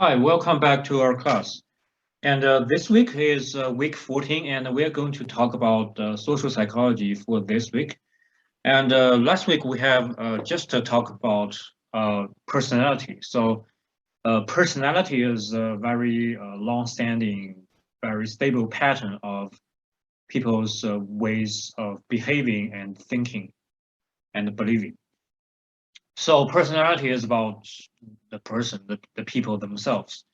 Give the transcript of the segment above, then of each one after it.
Hi, welcome back to our class. And this week is week 14, and we are going to talk about social psychology for this week. And last week we have just to talk about personality. So personality is a very long-standing, very stable pattern of people's ways of behaving and thinking and believing. So personality is about the person, the people themselves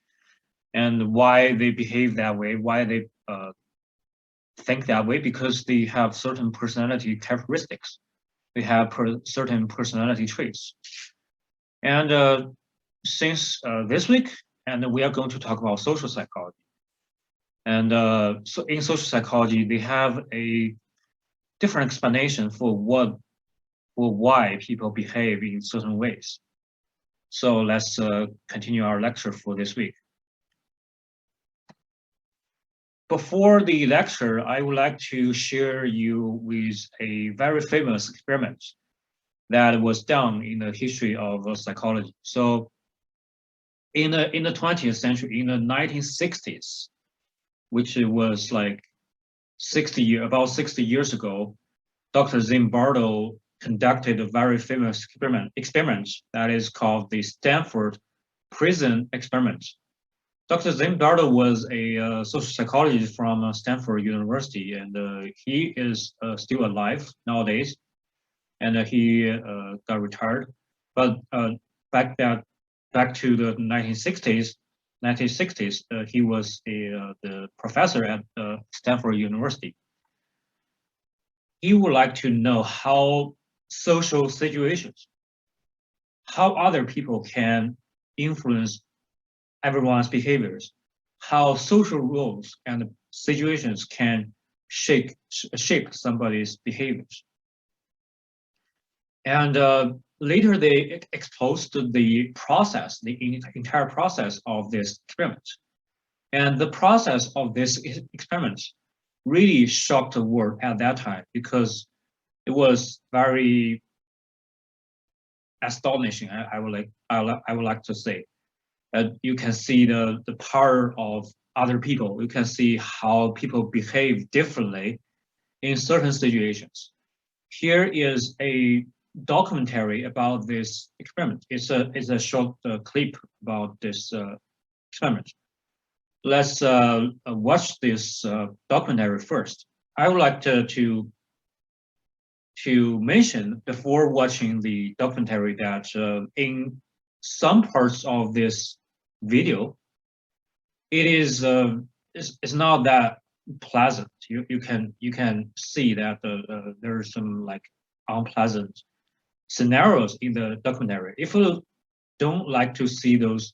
and why they behave that way, why they think that way, because they have certain personality characteristics. They have certain personality traits. And since this week, and we are going to talk about social psychology. And so in social psychology, they have a different explanation for why people behave in certain ways. So let's continue our lecture for this week. Before the lecture, I would like to share you with a very famous experiment that was done in the history of psychology. So in the 20th century, in the 1960s, which was like about 60 years ago, Dr. Zimbardo conducted a very famous experiment that is called the Stanford Prison Experiment. Dr. Zimbardo was a social psychologist from Stanford University, and he is still alive nowadays, and he got retired. But back to the 1960s, he was the professor at Stanford University. He would like to know how social situations, how other people can influence everyone's behaviors, how social roles and situations can shape somebody's behaviors. And later they exposed the process, the entire process of this experiment. And the process of this experiment really shocked the world at that time because it was very astonishing. I would like to say. You can see the power of other people. You can see how people behave differently in certain situations. Here is a documentary about this experiment. It's a short clip about this experiment. Let's watch this documentary first. I would like to mention before watching the documentary that in some parts of this video, it's not that pleasant. You can see that there are some like unpleasant scenarios in the documentary. If you don't like to see those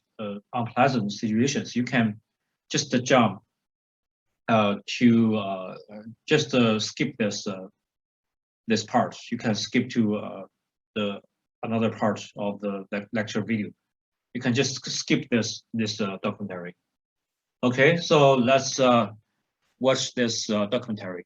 unpleasant situations, you can just jump to just skip this part. You can skip to the another part of the lecture video. You can just skip this documentary. Okay, so let's watch this documentary.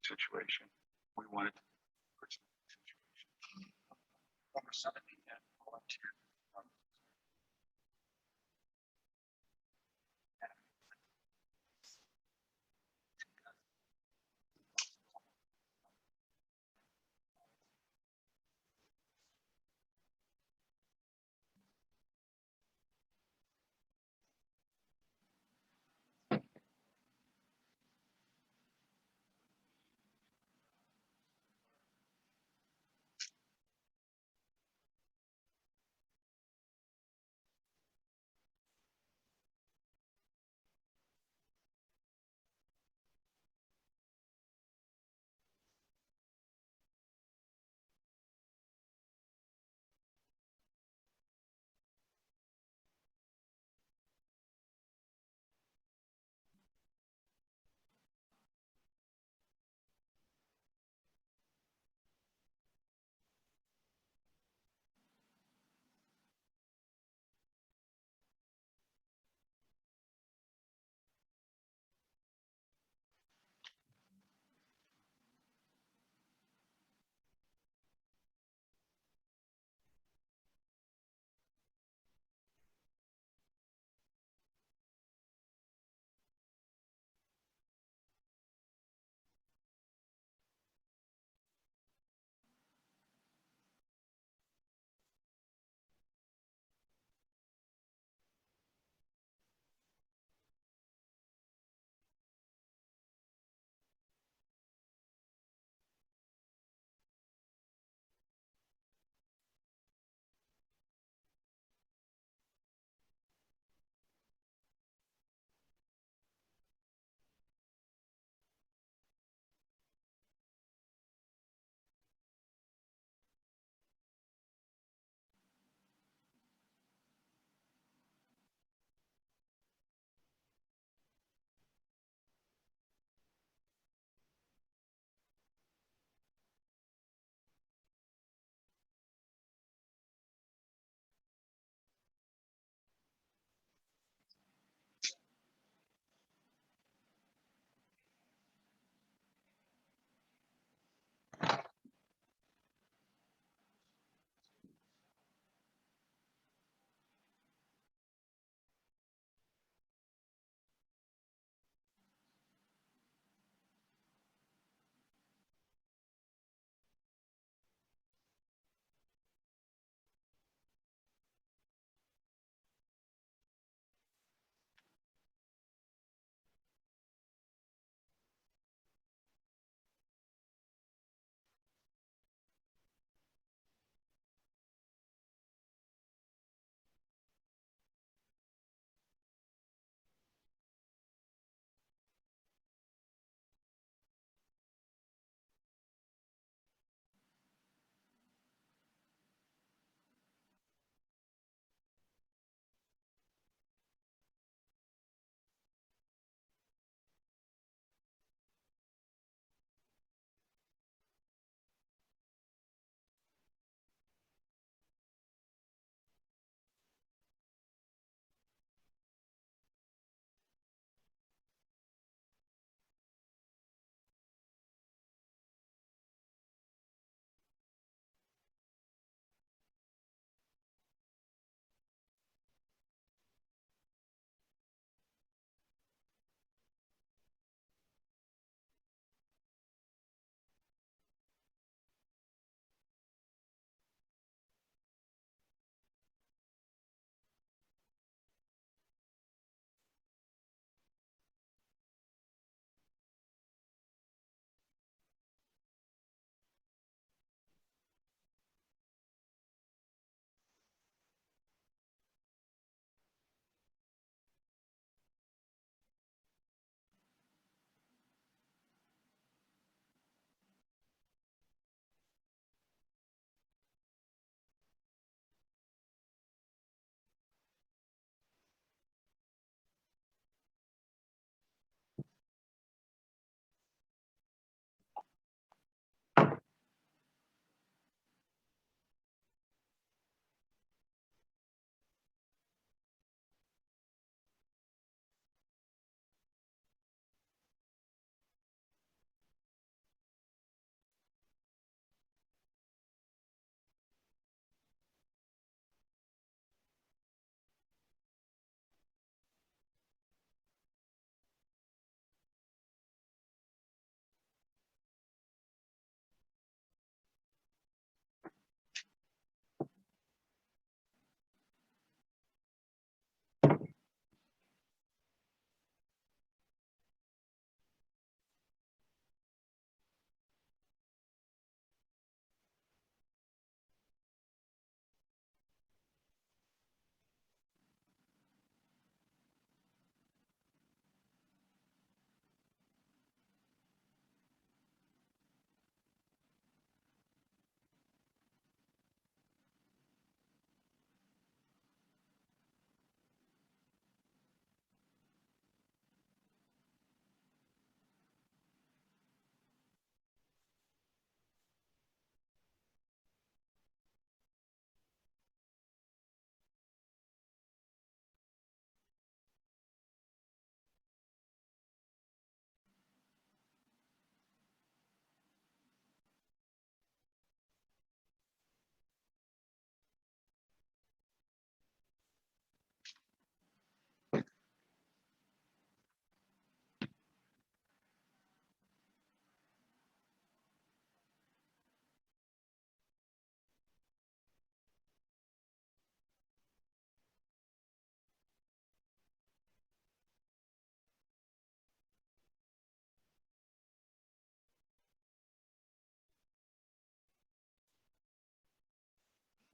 situation. We wanted to person situation. Number 70, volunteer.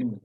human.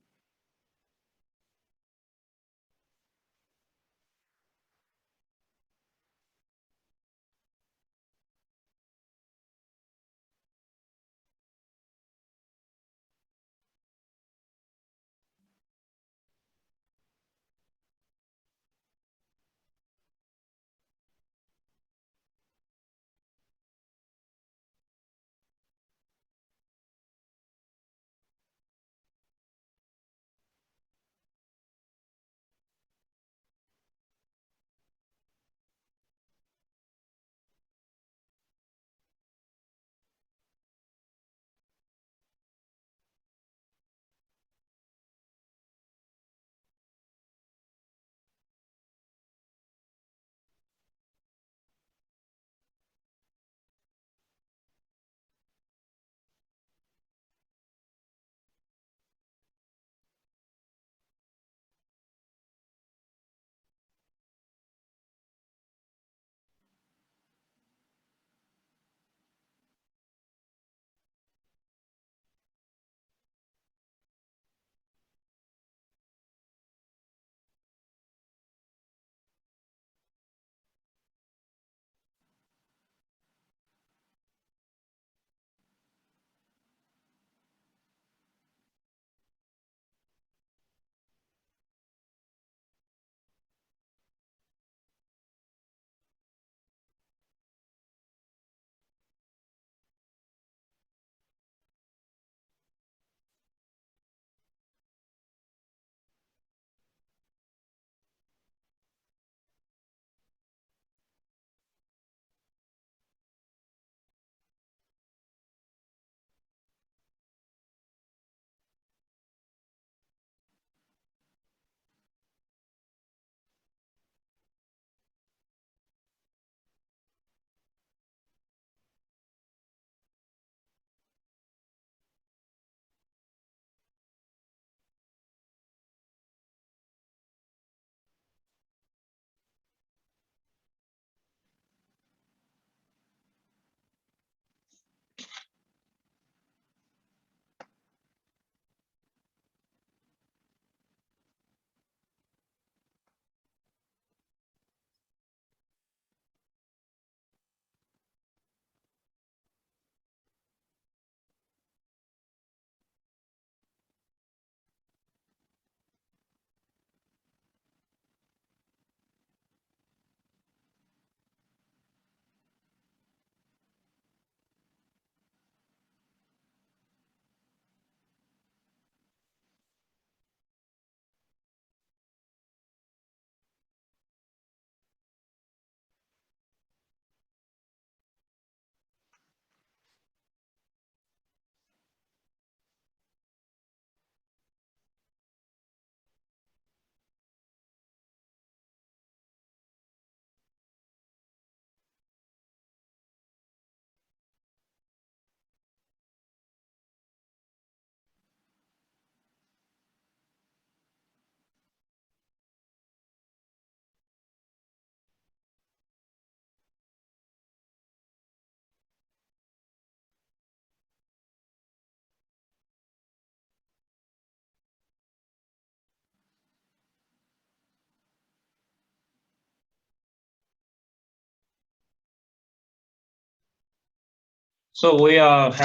So we have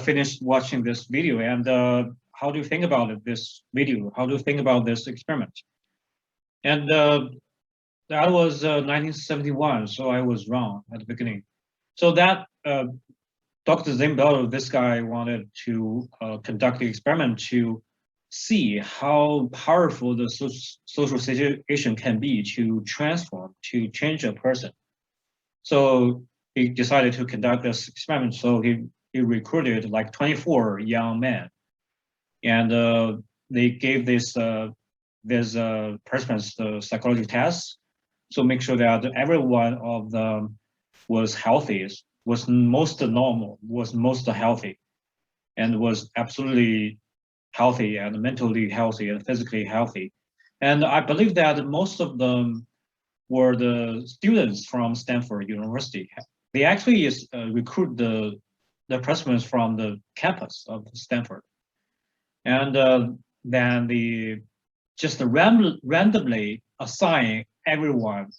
finished watching this video, and how do you think about it, this video? How do you think about this experiment? And that was 1971, so I was wrong at the beginning. So that Dr. Zimbello, this guy wanted to conduct the experiment to see how powerful the social situation can be to transform, to change a person. So he decided to conduct this experiment. So he recruited like 24 young men, and they gave this participants the psychology tests. So make sure that every one of them was healthy, was most normal, was most healthy, and was absolutely healthy and mentally healthy and physically healthy. And I believe that most of them were the students from Stanford University. They actually recruit the participants from the campus of Stanford. And than the just randomly assign everyone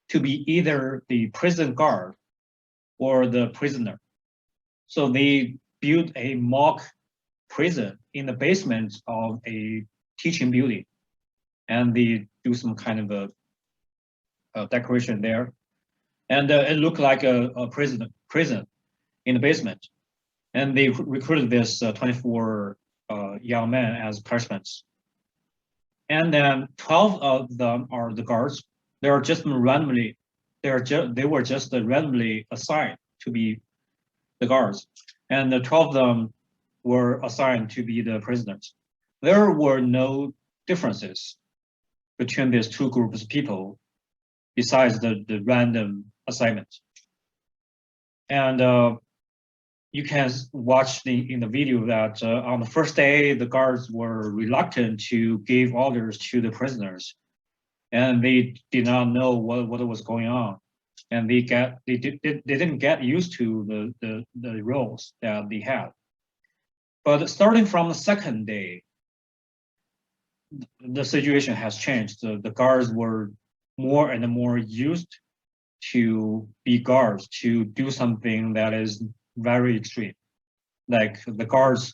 to be either the prison guard or the prisoner. So they built a mock prison in the basement of a teaching building, and they do some kind of a decoration there, and it looked like a prison in the basement. And they recruited this 24 young men as participants. And then 12 of them are the guards. They were just randomly assigned to be the guards, and the 12 of them were assigned to be the prisoners. There were no differences between these two groups of people besides the random assignment. And you can watch in the video that on the first day, the guards were reluctant to give orders to the prisoners, and they did not know what was going on, and they didn't get used to the roles that they had. But starting from the second day, the situation has changed. The guards were more and more used to be guards, to do something that is very extreme. Like the guards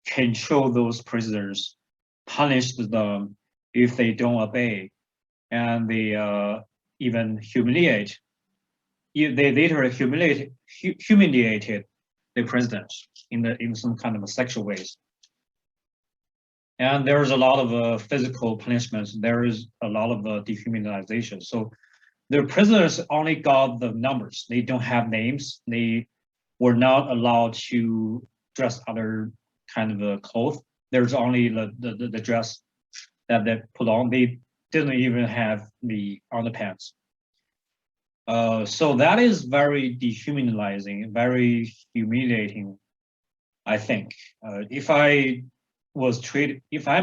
control those prisoners, punish them if they don't obey, and they even humiliate. They later humiliated the prisoners in some kind of a sexual ways. And there's a lot of physical punishments. There is a lot of dehumanization. So the prisoners only got the numbers. They don't have names. They were not allowed to dress other kind of clothes. There's only the dress that they put on. They didn't even have the underpants. So that is very dehumanizing, very humiliating, I think. If I'm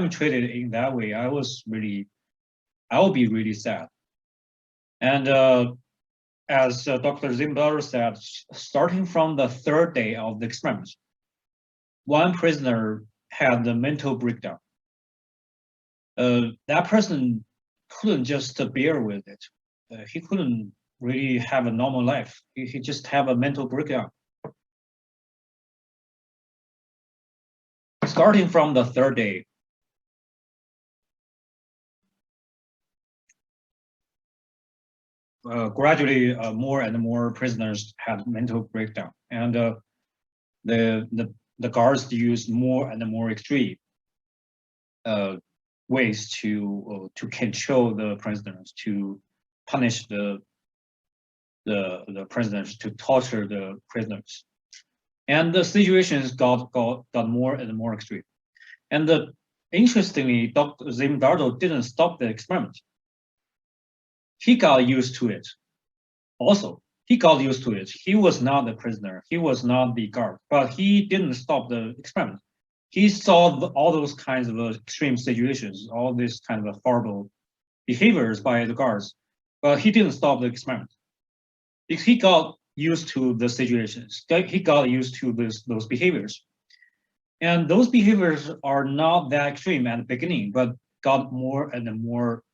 treated in that way, I will be really sad. And as Dr. Zimbardo said, starting from the third day of the experiment, one prisoner had the mental breakdown. That person couldn't just bear with it. He couldn't really have a normal life. He just have a mental breakdown. Starting from the third day, gradually more and more prisoners had mental breakdown, and the guards used more and more extreme ways to control the prisoners, to punish the prisoners, to torture the prisoners, and the situations got more and more extreme. And interestingly, Dr. Zimbardo didn't stop the experiment. He got used to it. Also, he got used to it. He was not the prisoner. He was not the guard, but he didn't stop the experiment. He saw all those kinds of extreme situations, all this kind of horrible behaviors by the guards, but he didn't stop the experiment. He got used to the situations. He got used to those behaviors. And those behaviors are not that extreme at the beginning, but got more and more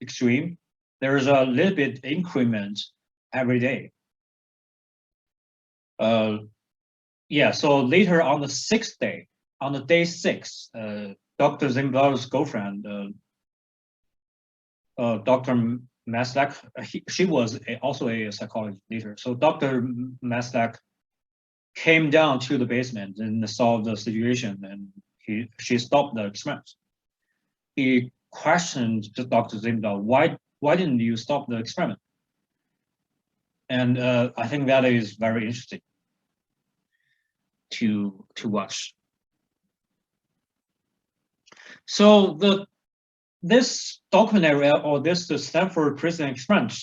extreme. There's a little bit increment every day. Yeah, so later on the sixth day, on the day 6, Dr. Zimbardo's girlfriend, Dr. Maslach, she was also a psychology leader. So Dr. Maslach came down to the basement and saw the situation, and she stopped the experiment. He questioned Dr. Zimbardo, why didn't you stop the experiment? And I think that is very interesting to watch. So this documentary or this Stanford prison experiment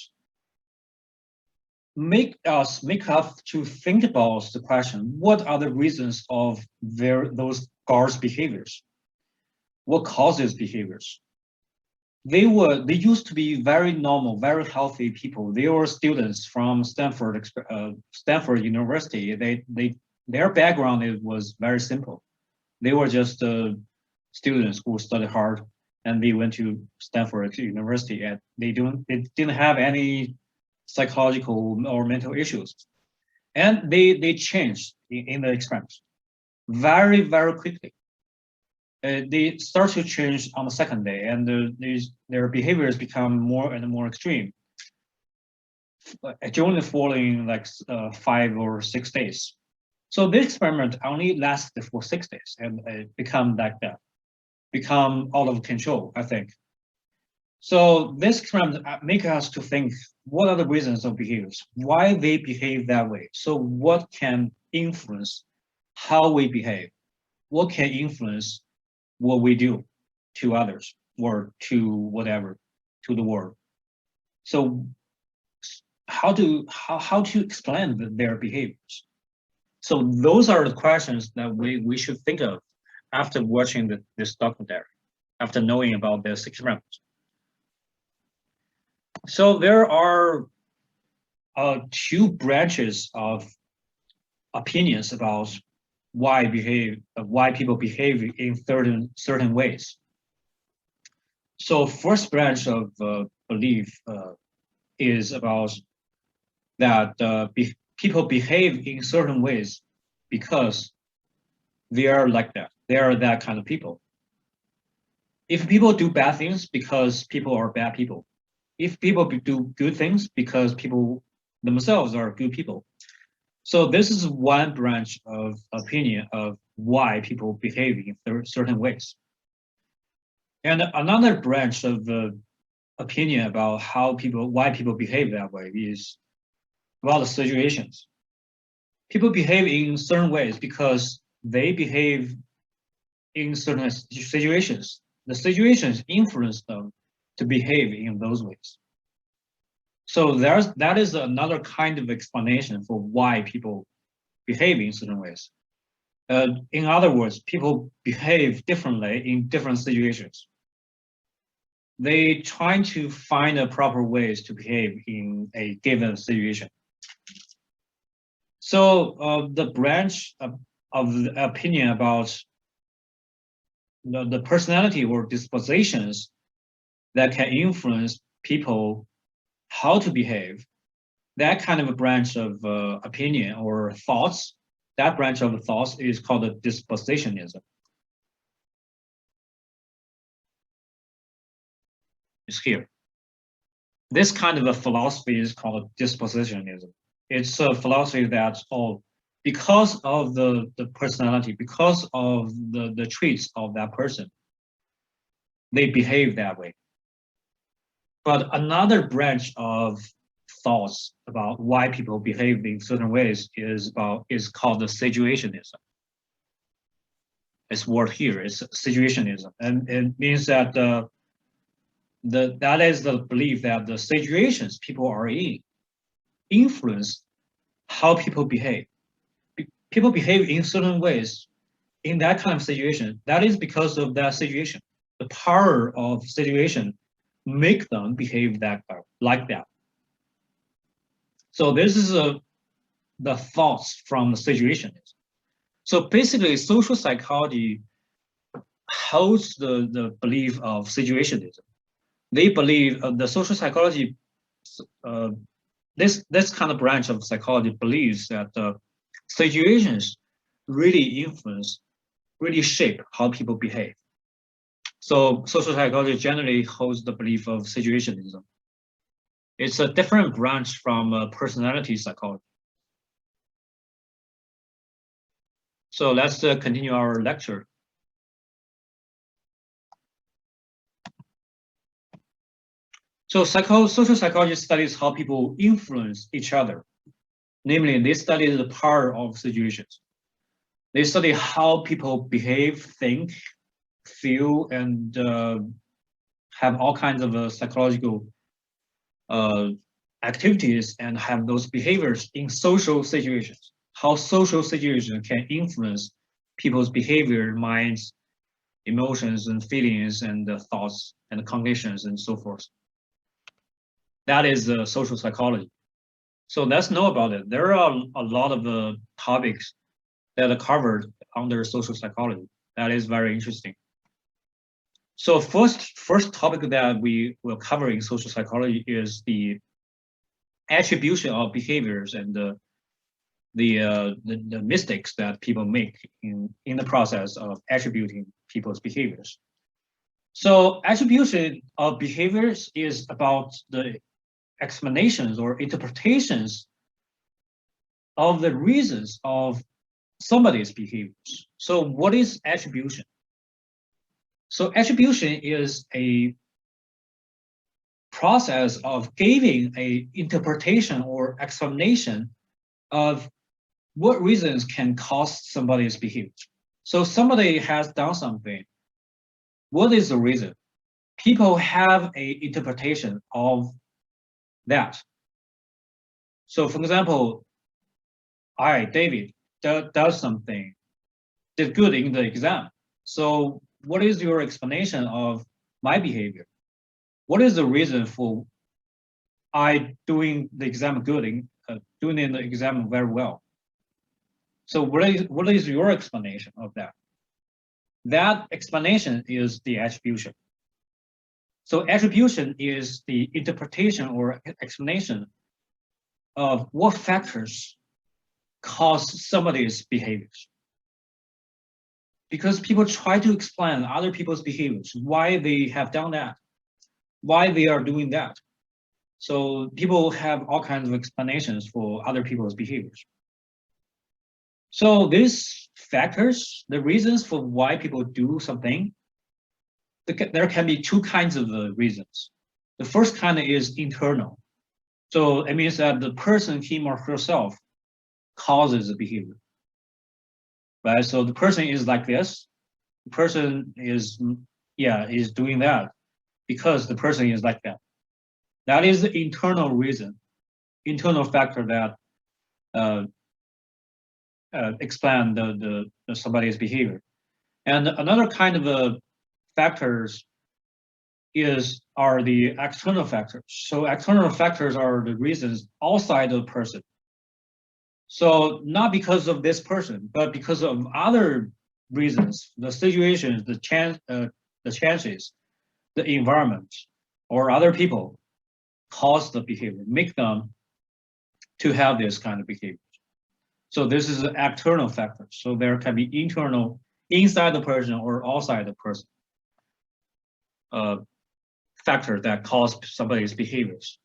make us to think about the question: what are the reasons of those guards' behaviors? What causes behaviors? They used to be very normal, very healthy people. They were students from Stanford University. Their background was very simple. They were just students who study hard and they went to Stanford University and they didn't have any psychological or mental issues. And they changed in the experiment very, very quickly. They start to change on the second day, and their behaviors become more and more extreme. During the following 5 or 6 days. So this experiment only lasted for 6 days, and it become like that, become out of control, I think. So this experiment make us to think, what are the reasons of behaviors? Why they behave that way? So what can influence how we behave? What can influence what we do to others or to whatever, to the world? So how to explain their behaviors? So those are the questions that we should think of after watching this documentary, after knowing about this experiment. So there are 2 branches of opinions about why people behave in certain ways. So first branch of belief is about that people behave in certain ways because they are like that. They are that kind of people. If people do bad things because people are bad people. If people do good things because people themselves are good people. So this is one branch of opinion of why people behave in certain ways. And another branch of opinion about why people behave that way is about the situations. People behave in certain ways because they behave in certain situations. The situations influence them to behave in those ways. So that is another kind of explanation for why people behave in certain ways. In other words, people behave differently in different situations. They try to find the proper ways to behave in a given situation. So the branch of the opinion about the personality or dispositions that can influence people how to behave, that kind of a branch of opinion or thoughts, that branch of thoughts is called dispositionism. It's here. This kind of a philosophy is called dispositionism. It's a philosophy that, because of the personality, because of the traits of that person, they behave that way. But another branch of thoughts about why people behave in certain ways is called the situationism. It's word here, it's situationism. And it means that that is the belief that the situations people are in influence how people behave. People behave in certain ways in that kind of situation. That is because of that situation. The power of situation make them behave like that. So this is the thoughts from the situationism. So basically, social psychology holds the belief of situationism. They believe the social psychology, this kind of branch of psychology believes that situations really influence, really shape how people behave. So social psychology generally holds the belief of situationism. It's a different branch from personality psychology. So let's continue our lecture. So social psychology studies how people influence each other. Namely, they study the power of situations. They study how people behave, think, feel, and have all kinds of psychological activities and have those behaviors in social situations. How social situations can influence people's behavior, minds, emotions, and feelings, and thoughts, and cognitions, and so forth. That is social psychology. So let's know about it. There are a lot of topics that are covered under social psychology. That is very interesting. So first topic that we will cover in social psychology is the attribution of behaviors and the mistakes that people make in the process of attributing people's behaviors. So attribution of behaviors is about the explanations or interpretations of the reasons of somebody's behaviors. So what is attribution? So attribution is a process of giving a interpretation or explanation of what reasons can cause somebody's behavior. So somebody has done something. What is the reason? People have an interpretation of that. So for example, David, does something, did good in the exam. So what is your explanation of my behavior? What is the reason for I doing the exam good, doing in the exam very well? So what is your explanation of that? That explanation is the attribution. So attribution is the interpretation or explanation of what factors cause somebody's behaviors. Because people try to explain other people's behaviors, why they have done that, why they are doing that. So people have all kinds of explanations for other people's behaviors. So these factors, the reasons for why people do something, there can be two kinds of reasons. The first kind is internal. So it means that the person, him or herself, causes the behavior. Right? So the person is like this. The person is doing that because the person is like that. That is the internal reason, internal factor that explain the somebody's behavior. And another kind of factors are the external factors. So external factors are the reasons outside the person. So not because of this person, but because of other reasons, the situations, the chances, the environment, or other people cause the behavior, make them to have this kind of behavior. So this is an external factor. So there can be internal, inside the person or outside the person factor that cause somebody's behaviors.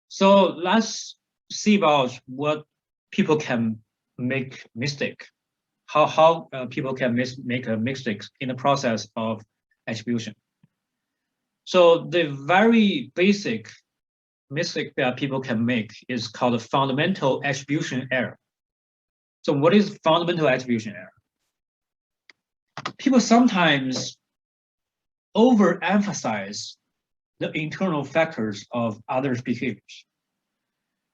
So let's see about what people can make mistake, how people can make a mistake in the process of attribution. So the very basic mistake that people can make is called a fundamental attribution error. So what is fundamental attribution error? People sometimes overemphasize the internal factors of others' behaviors.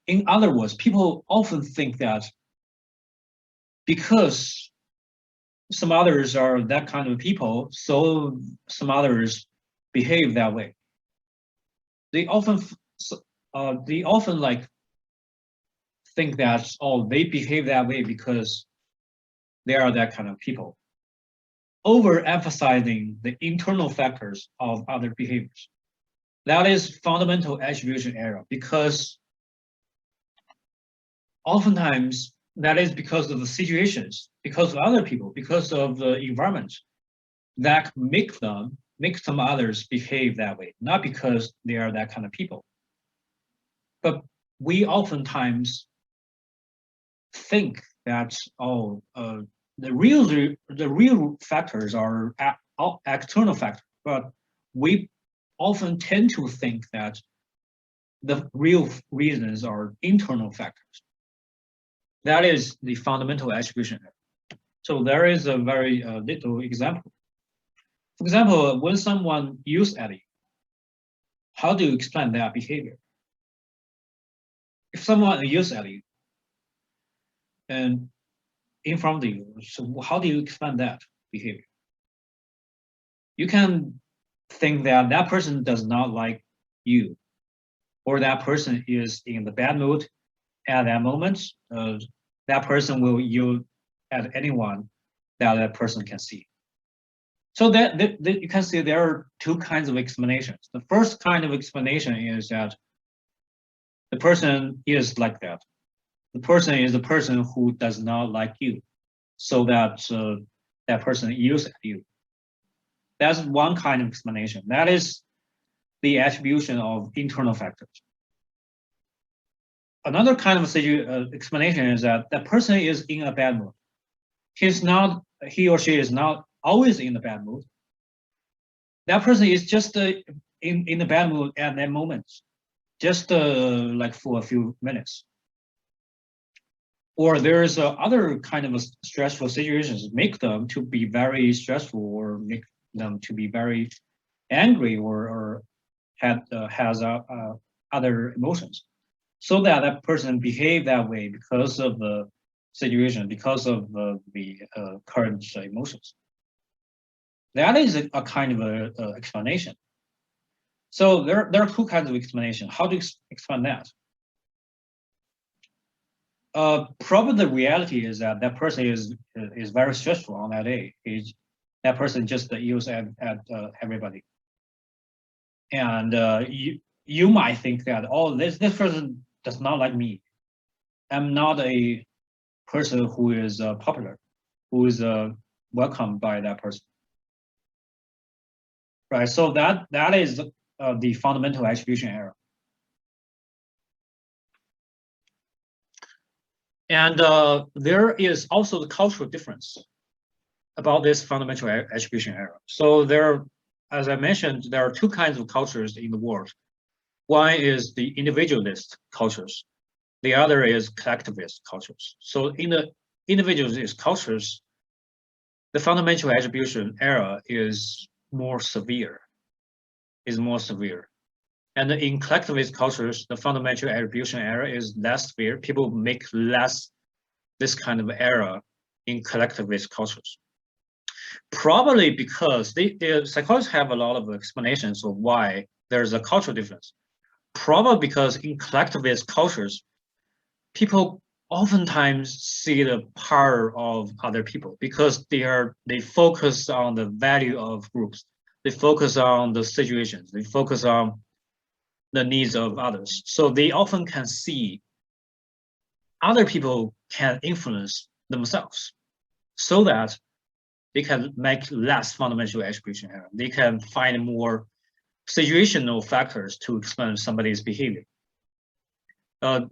In other words, people often think that because some others are that kind of people, so some others behave that way. They often like think that, oh, they behave that way because they are that kind of people, overemphasizing the internal factors of other behaviors. That is fundamental attribution error, because oftentimes that is because of the situations, because of other people, because of the environment that make some others behave that way, not because they are that kind of people. But we oftentimes think that the real factors are external factors, but we often tend to think that the real reasons are internal factors. That is the fundamental attribution error. So there is a very little example. For example, when someone yells at you, how do you explain that behavior? If someone yells at you and in front of you, so how do you explain that behavior? You can think that that person does not like you, or that person is in the bad mood at that moment. That person will yell at anyone that person can see. So that you can see there are two kinds of explanations. The first kind of explanation is that the person is like that. The person is the person who does not like you, so that that person yells at you. That's one kind of explanation. That is the attribution of internal factors. Another kind of explanation is that that person is in a bad mood. He or she is not always in a bad mood. That person is just in a bad mood at that moment, just like for a few minutes. Or there's other kind of stressful situations make them to be very stressful, or make them to be very angry, or has other emotions, so that that person behave that way because of the situation, because of the current emotions. That is a kind of a explanation. So there are two kinds of explanation. How to explain that? Probably the reality is that that person is very stressful on that day. That person just yells at everybody, and you might think that, oh, this person does not like me. I'm not a person who is popular, who is welcomed by that person, right? So that is the fundamental attribution error. And there is also the cultural difference about this fundamental attribution error. So there, as I mentioned, there are two kinds of cultures in the world. One is the individualist cultures. The other is collectivist cultures. So in the individualist cultures, the fundamental attribution error is more severe. And in collectivist cultures, the fundamental attribution error is less severe. People make less this kind of error in collectivist cultures. Probably because the psychologists have a lot of explanations of why there's a cultural difference. Probably because in collectivist cultures, people oftentimes see the power of other people because they focus on the value of groups. They focus on the situations. They focus on the needs of others. So they often can see other people can influence themselves, so that they can make less fundamental attribution error. They can find more situational factors to explain somebody's behavior.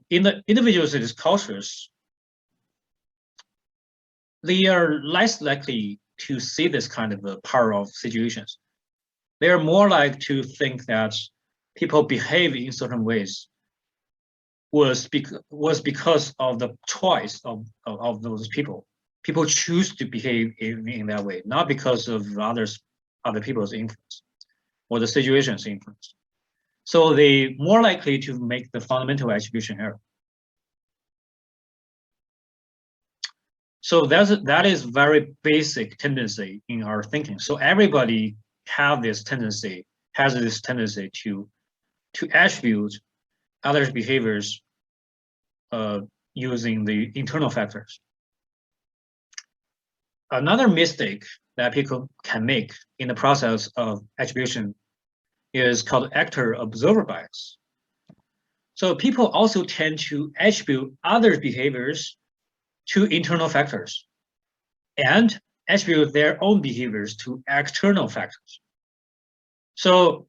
In the individualist cultures, they are less likely to see this kind of power of situations. They are more like to think that people behave in certain ways was because of the choice of those people. People choose to behave in that way, not because of other people's influence or the situation's influence. So they more likely to make the fundamental attribution error. So that is very basic tendency in our thinking. So everybody has this tendency to attribute others' behaviors using the internal factors. Another mistake that people can make in the process of attribution is called actor-observer bias. So people also tend to attribute others' behaviors to internal factors and attribute their own behaviors to external factors. So,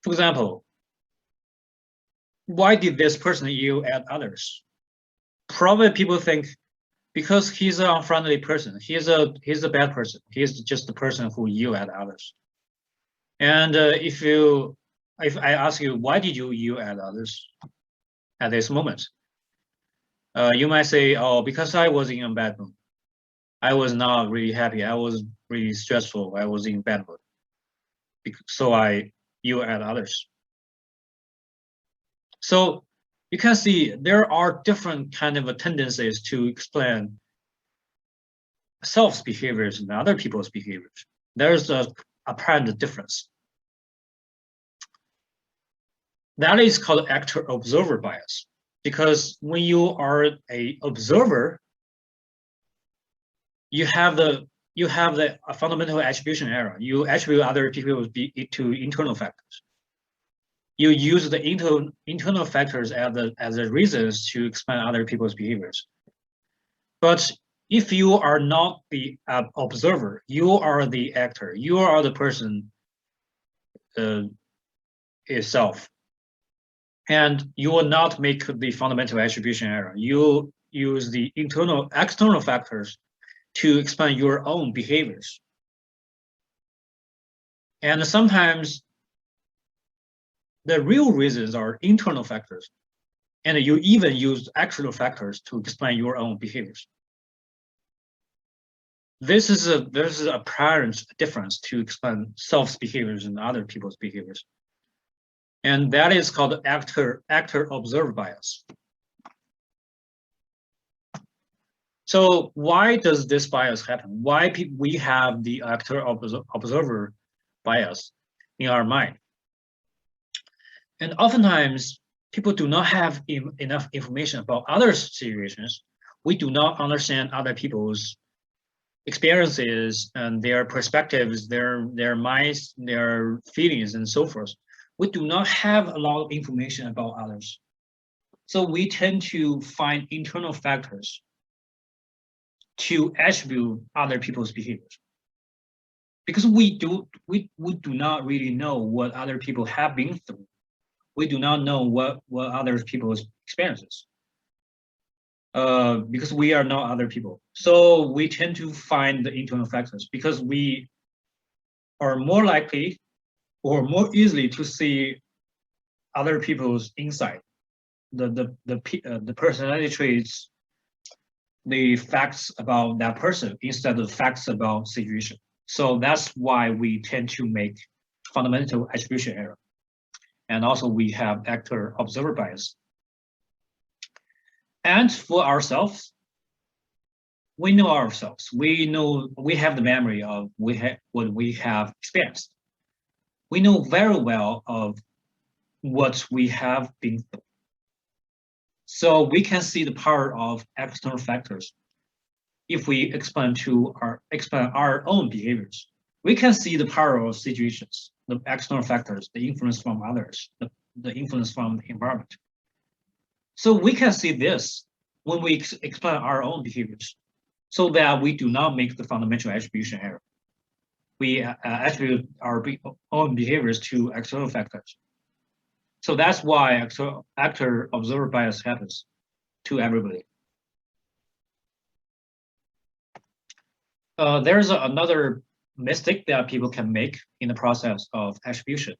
for example, why did this person yell at others? Probably people think because he's an unfriendly person, he's a bad person. He's just the person who yell at others. And if I ask you, why did you yell at others at this moment? You might say, oh, because I was in a bad mood. I was not really happy. I was really stressful. I was in bad mood. So I yell at others. So you can see there are different kind of tendencies to explain self's behaviors and other people's behaviors. There's a apparent difference. That is called actor-observer bias, because when you are an observer, you have the you have the fundamental attribution error. You attribute other people to internal factors. You use the internal factors as the reasons to explain other people's behaviors. But if you are not the observer, you are the actor. You are the person itself, and you will not make the fundamental attribution error. You use the external factors to explain your own behaviors. And sometimes the real reasons are internal factors, and you even use external factors to explain your own behaviors. This is a apparent difference to explain self's behaviors and other people's behaviors. And that is called actor-observer bias. So why does this bias happen? Why we have the actor-observer bias in our mind? And oftentimes, people do not have enough information about other situations. We do not understand other people's experiences and their perspectives, their minds, their feelings, and so forth. We do not have a lot of information about others. So we tend to find internal factors to attribute other people's behaviors. Because we do not really know what other people have been through. We do not know what other people's experiences. Because we are not other people. So we tend to find the internal factors because we are more likely or more easily to see other people's insight, the personality traits, the facts about that person instead of facts about situation. So that's why we tend to make fundamental attribution error. And also we have actor-observer bias. And for ourselves, we know ourselves. We know we have the memory of what we have experienced. We know very well of what we have been through. So we can see the power of external factors. If we explain our own behaviors, we can see the power of situations, the external factors, the influence from others, the influence from the environment. So we can see this when we explain our own behaviors, so that we do not make the fundamental attribution error. We attribute our own behaviors to external factors. So that's why actor-observer bias happens to everybody. There's another mistake that people can make in the process of attribution.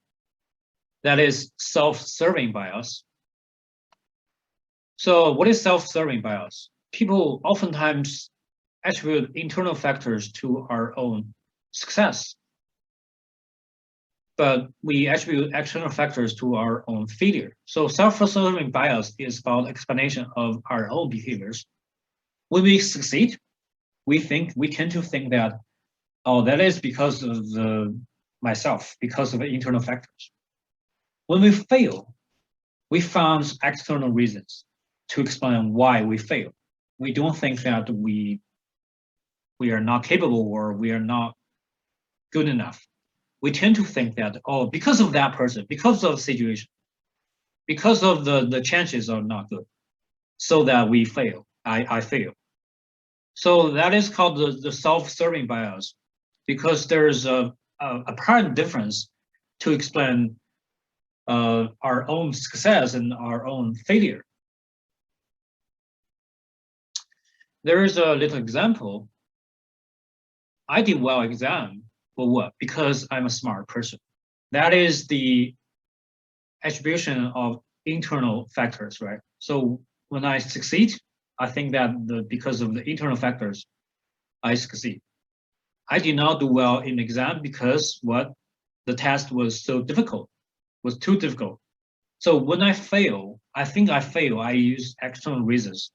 That is self-serving bias. So what is self-serving bias? People oftentimes attribute internal factors to our own success, but we attribute external factors to our own failure. So self-serving bias is about explanation of our own behaviors. When we succeed, we tend to think that, oh, that is because of myself, because of the internal factors. When we fail, we found external reasons to explain why we fail. We don't think that we are not capable or we are not good enough. We tend to think that, oh, because of that person, because of the situation, because of the chances are not good, so that we fail, I fail. So that is called the self-serving bias, because there's a apparent difference to explain our own success and our own failure. There is a little example. I did well exam, for what? Because I'm a smart person. That is the attribution of internal factors, right? So when I succeed, I think that because of the internal factors, I succeed. I did not do well in the exam because what? The test was so difficult, was too difficult. So when I fail, I think I fail, I use external reasons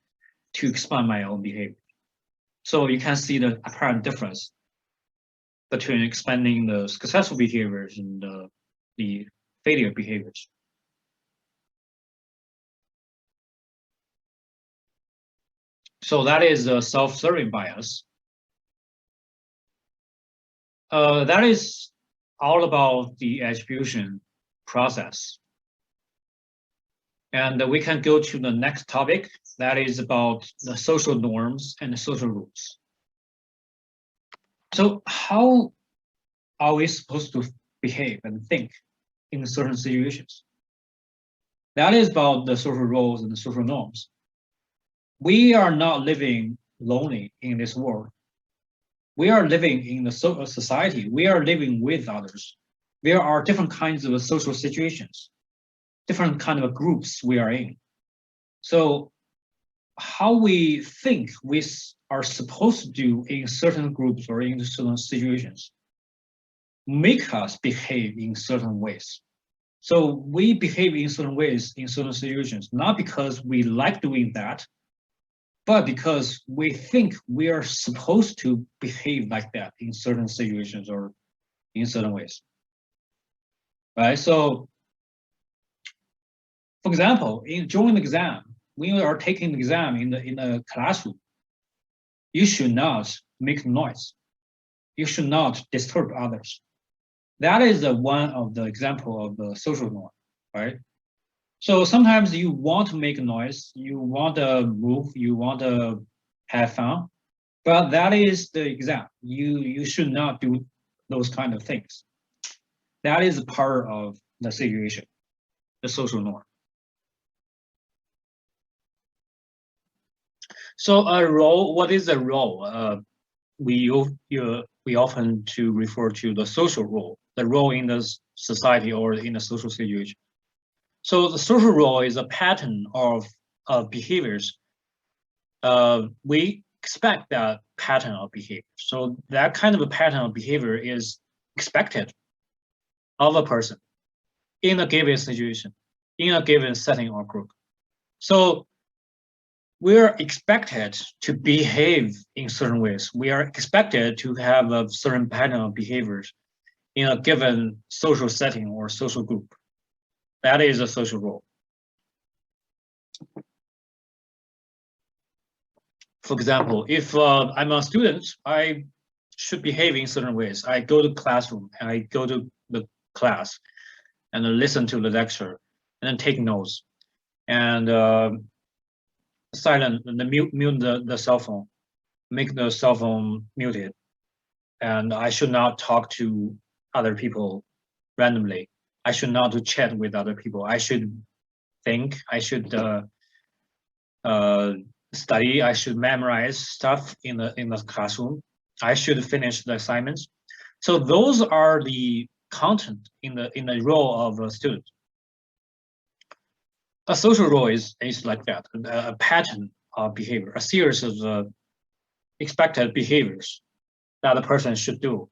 to explain my own behavior. So you can see the apparent difference between explaining the successful behaviors and the failure behaviors. So that is a self-serving bias. That is all about the attribution process. And we can go to the next topic, that is about the social norms and the social rules. So how are we supposed to behave and think in certain situations? That is about the social roles and the social norms. We are not living lonely in this world. We are living in the society. We are living with others. There are different kinds of social situations, different kind of groups we are in. So how we think we are supposed to do in certain groups or in certain situations make us behave in certain ways. So we behave in certain ways in certain situations, not because we like doing that, but because we think we are supposed to behave like that in certain situations or in certain ways, right? So, for example, during the exam, when you are taking the exam in the classroom, you should not make noise. You should not disturb others. That is one of the example of the social norm, right? So sometimes you want to make noise, you want to move, you want to have fun, but that is the exam. You should not do those kind of things. That is part of the situation, the social norm. So a role, what is a role? We often to refer to the social role, the role in the society or in a social situation. So the social role is a pattern of behaviors. We expect that pattern of behavior. So that kind of a pattern of behavior is expected of a person in a given situation, in a given setting or group. So we're expected to behave in certain ways. We are expected to have a certain pattern of behaviors in a given social setting or social group. That is a social role. For example, if I'm a student, I should behave in certain ways. I go to classroom and I go to the class and listen to the lecture and then take notes and silent and mute the cell phone, make the cell phone muted. And I should not talk to other people randomly. I should not chat with other people. I should think, I should study, I should memorize stuff in the classroom. I should finish the assignments. So those are the content in the role of a student. A social role is like that, a pattern of behavior, a series of expected behaviors that a person should do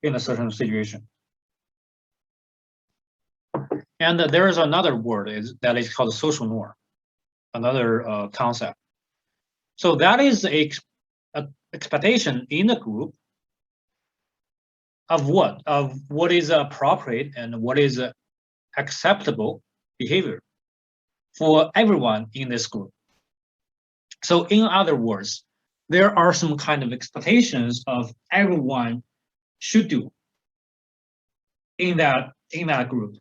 in a certain situation. And there is another word that is called social norm, another concept. So that is a expectation in the group of what is appropriate and what is acceptable behavior for everyone in this group. So in other words, there are some kind of expectations of everyone should do in that group.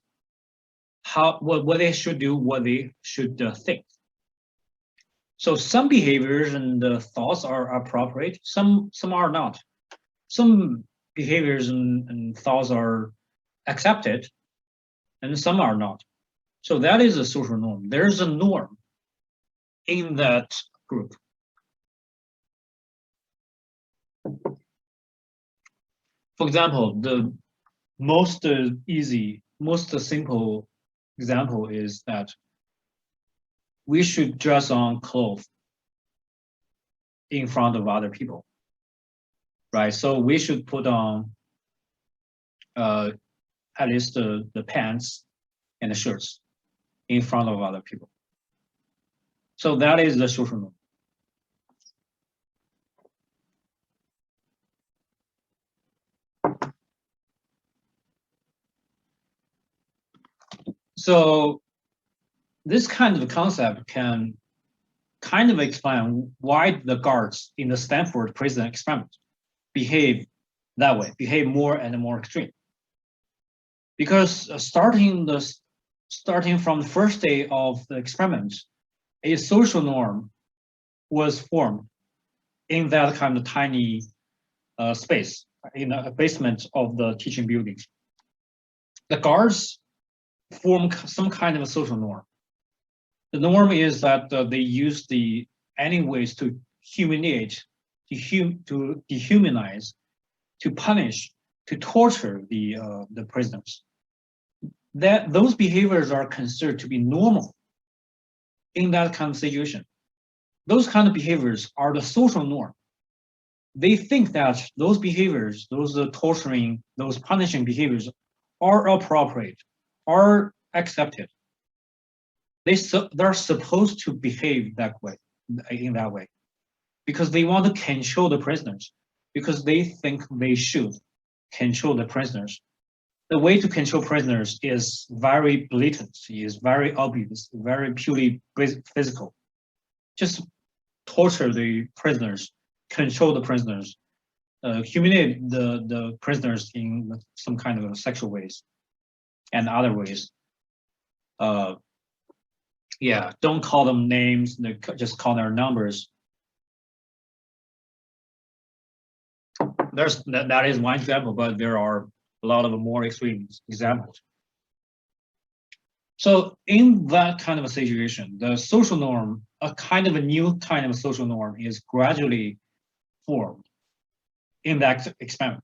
What they should do, what they should think. So some behaviors and thoughts are appropriate, some are not. Some behaviors and thoughts are accepted, and some are not. So that is a social norm. There's a norm in that group. For example, the most easy, most simple example is that we should dress on clothes in front of other people, right? So we should put on at least the pants and the shirts in front of other people. So that is the social norm. So this kind of concept can kind of explain why the guards in the Stanford prison experiment behave that way, behave more and more extreme. Because starting from the first day of the experiment, a social norm was formed in that kind of tiny space in the basement of the teaching building. The guards form some kind of a social norm. The norm is that they use any ways to humiliate, to dehumanize, to punish, to torture the prisoners. That those behaviors are considered to be normal in that kind of situation. Those kind of behaviors are the social norm. They think that those behaviors, those torturing, those punishing behaviors are appropriate, are accepted. They're supposed to behave that way, in that way, because they want to control the prisoners, because they think they should control the prisoners. The way to control prisoners is very blatant, is very obvious, very purely physical. Just torture the prisoners, control the prisoners, humiliate the prisoners in some kind of sexual ways and other ways. Yeah, don't call them names, just call their numbers. That is one example, but there are a lot of more extreme examples. So in that kind of a situation, the social norm, a kind of a new kind of a social norm is gradually formed in that experiment.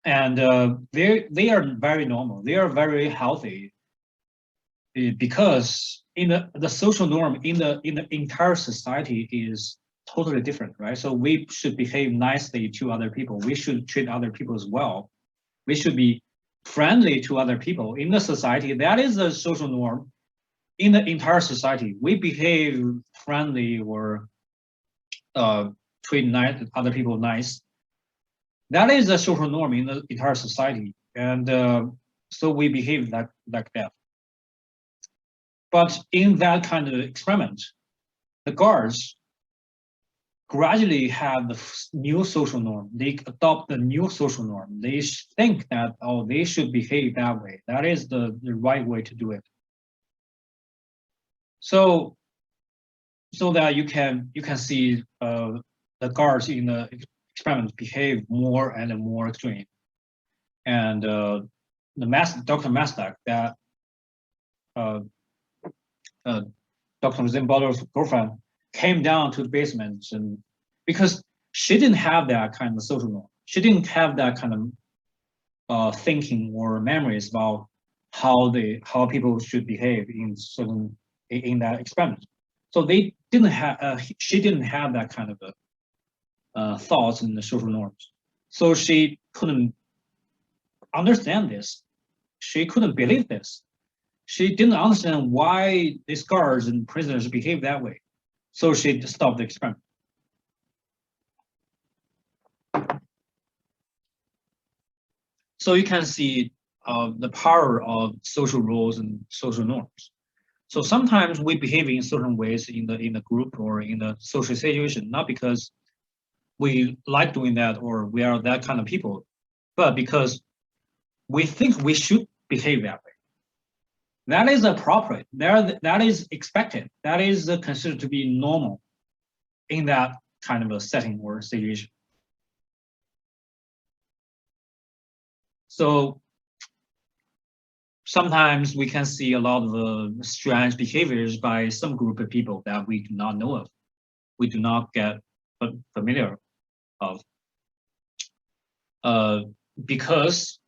And they are very normal. They are very healthy because in the social norm in the entire society is totally different, right? So we should behave nicely to other people. We should treat other people as well. We should be friendly to other people in the society. That is the social norm in the entire society. We behave friendly or treat other people nice. That is the social norm in the entire society, and so we behave like that. But in that kind of experiment, the guards gradually have the new social norm. They adopt the new social norm. They think that, oh, they should behave that way. That is the right way to do it. So that you can see the guards in the experiment behave more and more extreme. And Dr. Mastak, that Dr. Zimbaldo's girlfriend, came down to the basement, and because she didn't have that kind of social norm, she didn't have that kind of thinking or memories about how people should behave in that experiment. So they didn't have she didn't have that kind of thoughts in the social norms. So she couldn't understand this. She couldn't believe this. She didn't understand why these guards and prisoners behave that way. So she stopped the experiment. So you can see the power of social rules and social norms. So sometimes we behave in certain ways in the group or in the social situation, not because we like doing that or we are that kind of people, but because we think we should behave that way. That is appropriate. That is expected. That is considered to be normal in that kind of a setting or situation. So sometimes we can see a lot of strange behaviors by some group of people that we do not know of, we do not get familiar of, because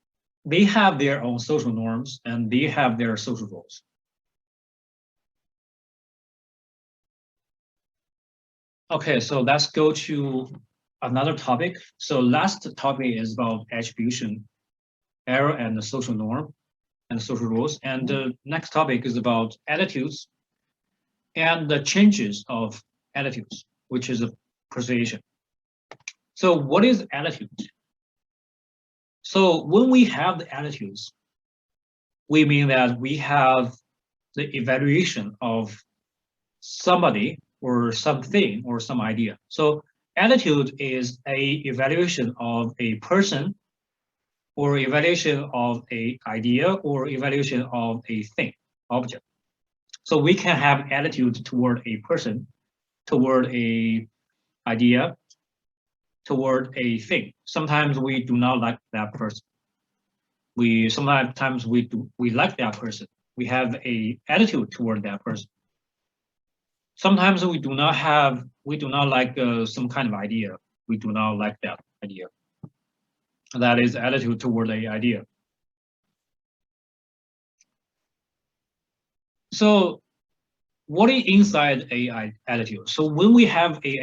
they have their own social norms and they have their social roles. Okay, so let's go to another topic. So last topic is about attribution, error, and the social norm and social rules. And the next topic is about attitudes and the changes of attitudes, which is a persuasion. So what is attitude? So when we have the attitudes, we mean that we have the evaluation of somebody or something or some idea. So attitude is a evaluation of a person, or evaluation of a idea, or evaluation of a thing, object. So we can have attitude toward a person, toward a idea, toward a thing. Sometimes we do not like that person. Sometimes we like that person. We have a attitude toward that person. Sometimes we do not like some kind of idea. We do not like that idea. That is attitude toward the idea. So what is inside a attitude? So when we have a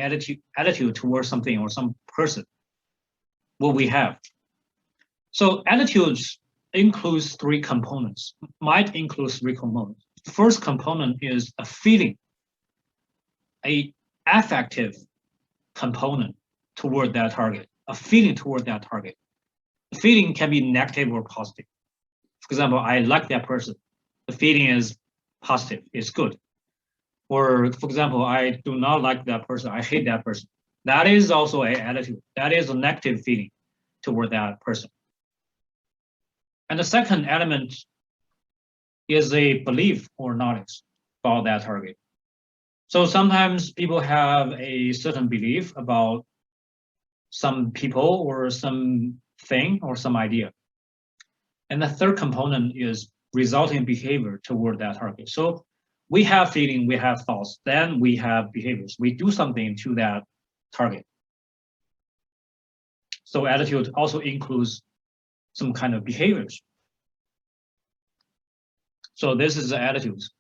attitude towards something or some person, what we have. So attitudes includes three components, might include three components. First component is a feeling, a affective component toward that target, a feeling toward that target. The feeling can be negative or positive. For example, I like that person. The feeling is positive, it's good. Or for example, I do not like that person, I hate that person. That is also an attitude. That is a negative feeling toward that person. And the second element is a belief or knowledge about that target. So sometimes people have a certain belief about some people or some thing or some idea. And the third component is resulting behavior toward that target. So we have feeling, we have thoughts, then we have behaviors. We do something to that target. So attitude also includes some kind of behaviors. So this is the attitudes.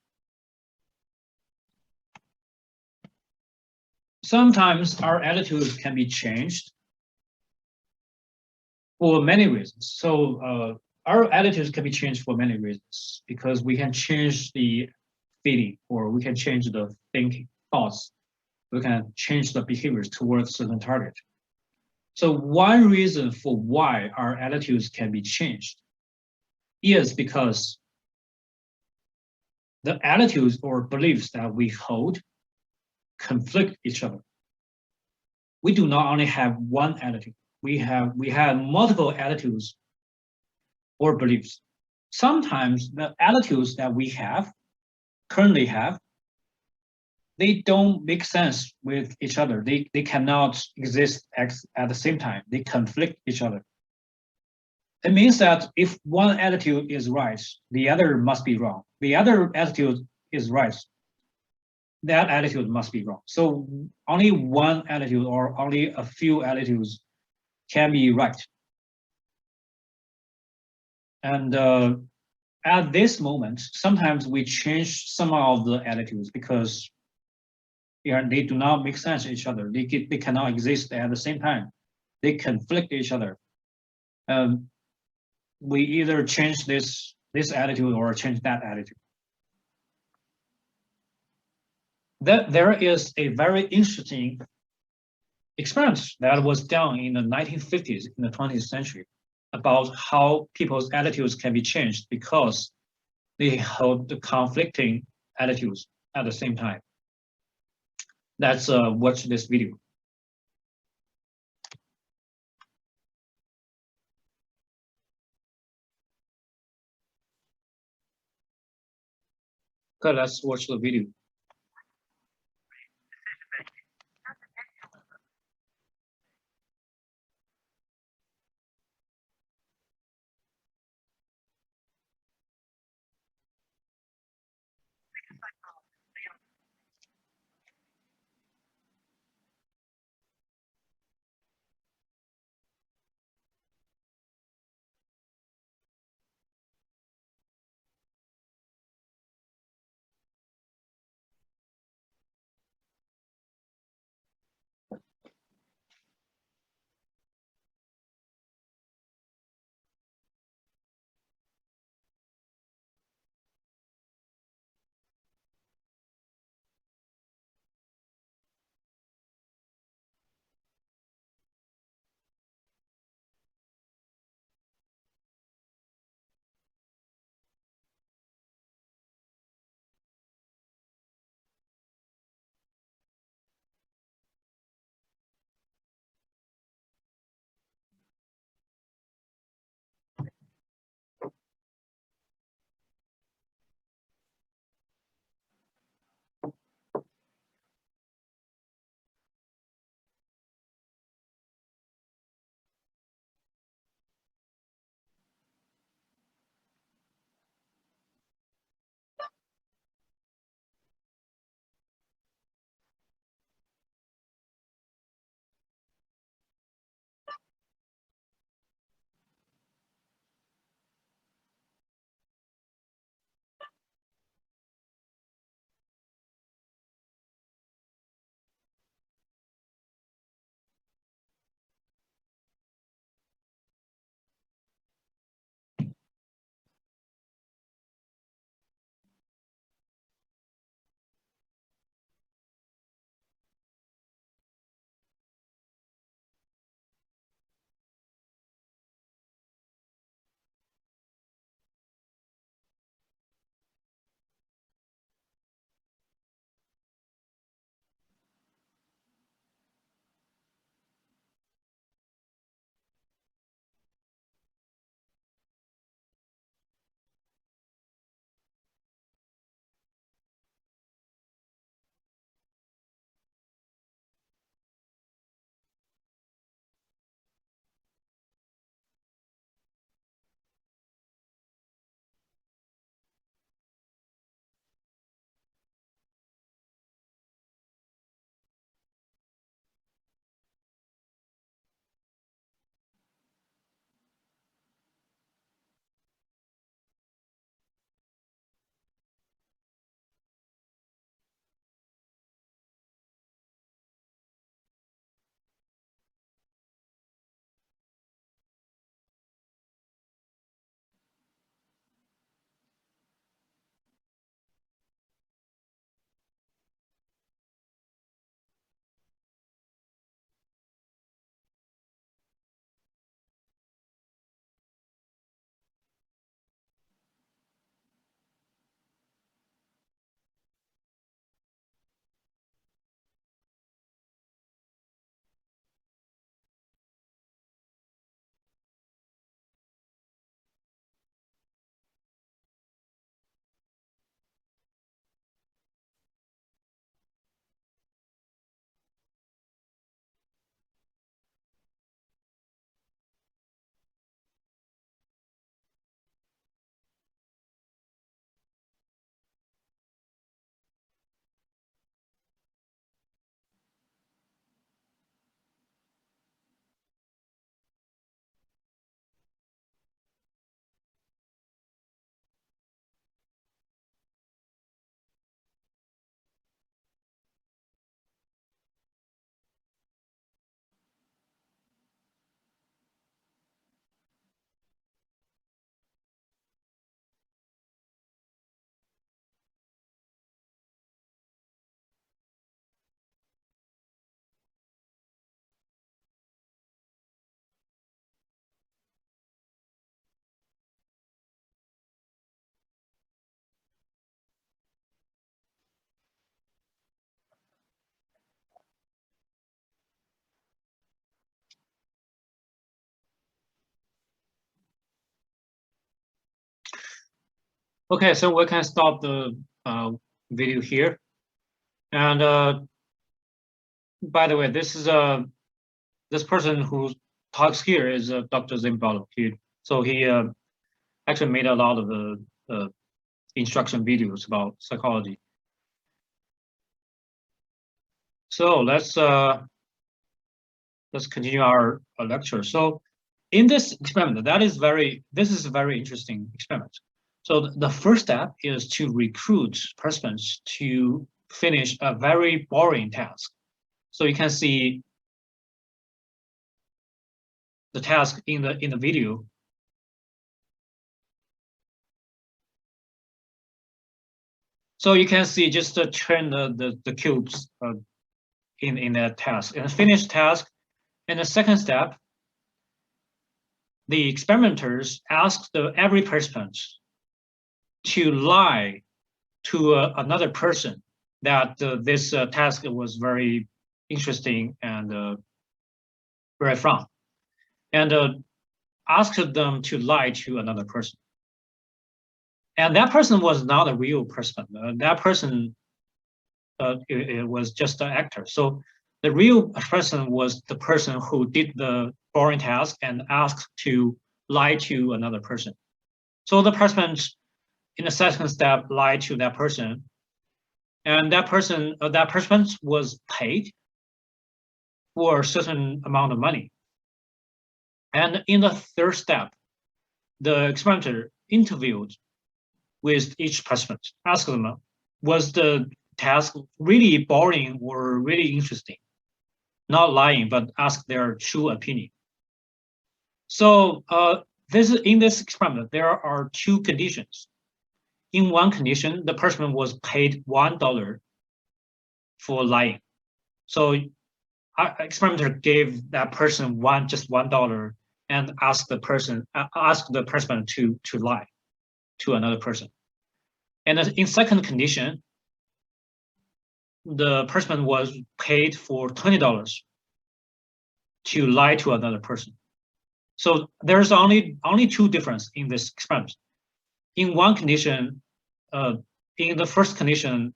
Sometimes our attitudes can be changed for many reasons. So our attitudes can be changed for many reasons because we can change the feeling or we can change the thinking, thoughts. We can change the behaviors towards certain target. So one reason for why our attitudes can be changed is because the attitudes or beliefs that we hold conflict each other. We do not only have one attitude. We have multiple attitudes or beliefs. Sometimes the attitudes that we currently have, they don't make sense with each other. They cannot exist at the same time. They conflict each other. It means that if one attitude is right, the other must be wrong. The other attitude is right, that attitude must be wrong. So only one attitude or only a few attitudes can be right. And at this moment, sometimes we change some of the attitudes because they do not make sense to each other. They cannot exist at the same time. They conflict each other. We either change this attitude or change that attitude. There is a very interesting experiment that was done in the 1950s, in the 20th century, about how people's attitudes can be changed because they hold the conflicting attitudes at the same time. Let's watch this video. Okay, let's watch the video. Okay, so we can stop the video here. And by the way, this person who talks here is Dr. Zimbalo. So he actually made a lot of instruction videos about psychology. So let's continue our lecture. So in this experiment, this is a very interesting experiment. So the first step is to recruit participants to finish a very boring task. So you can see the task in the video. So you can see just turn the cubes in that task and finish task. And the second step, the experimenters asked every participant to lie to another person that this task was very interesting and very fun, and asked them to lie to another person. And that person was not a real person. That person it was just an actor. So the real person was the person who did the boring task and asked to lie to another person. So the participant in the second step lied to that person, and that person was paid for a certain amount of money. And in the third step, the experimenter interviewed with each participant, asked them, was the task really boring or really interesting? Not lying, but ask their true opinion. So in this experiment, there are two conditions. In one condition, the participant was paid $1 for lying. So our experimenter gave that person just $1 and asked the participant to lie to another person. And in second condition, the participant was paid for $20 to lie to another person. So there's only two differences in this experiment. In one condition, in the first condition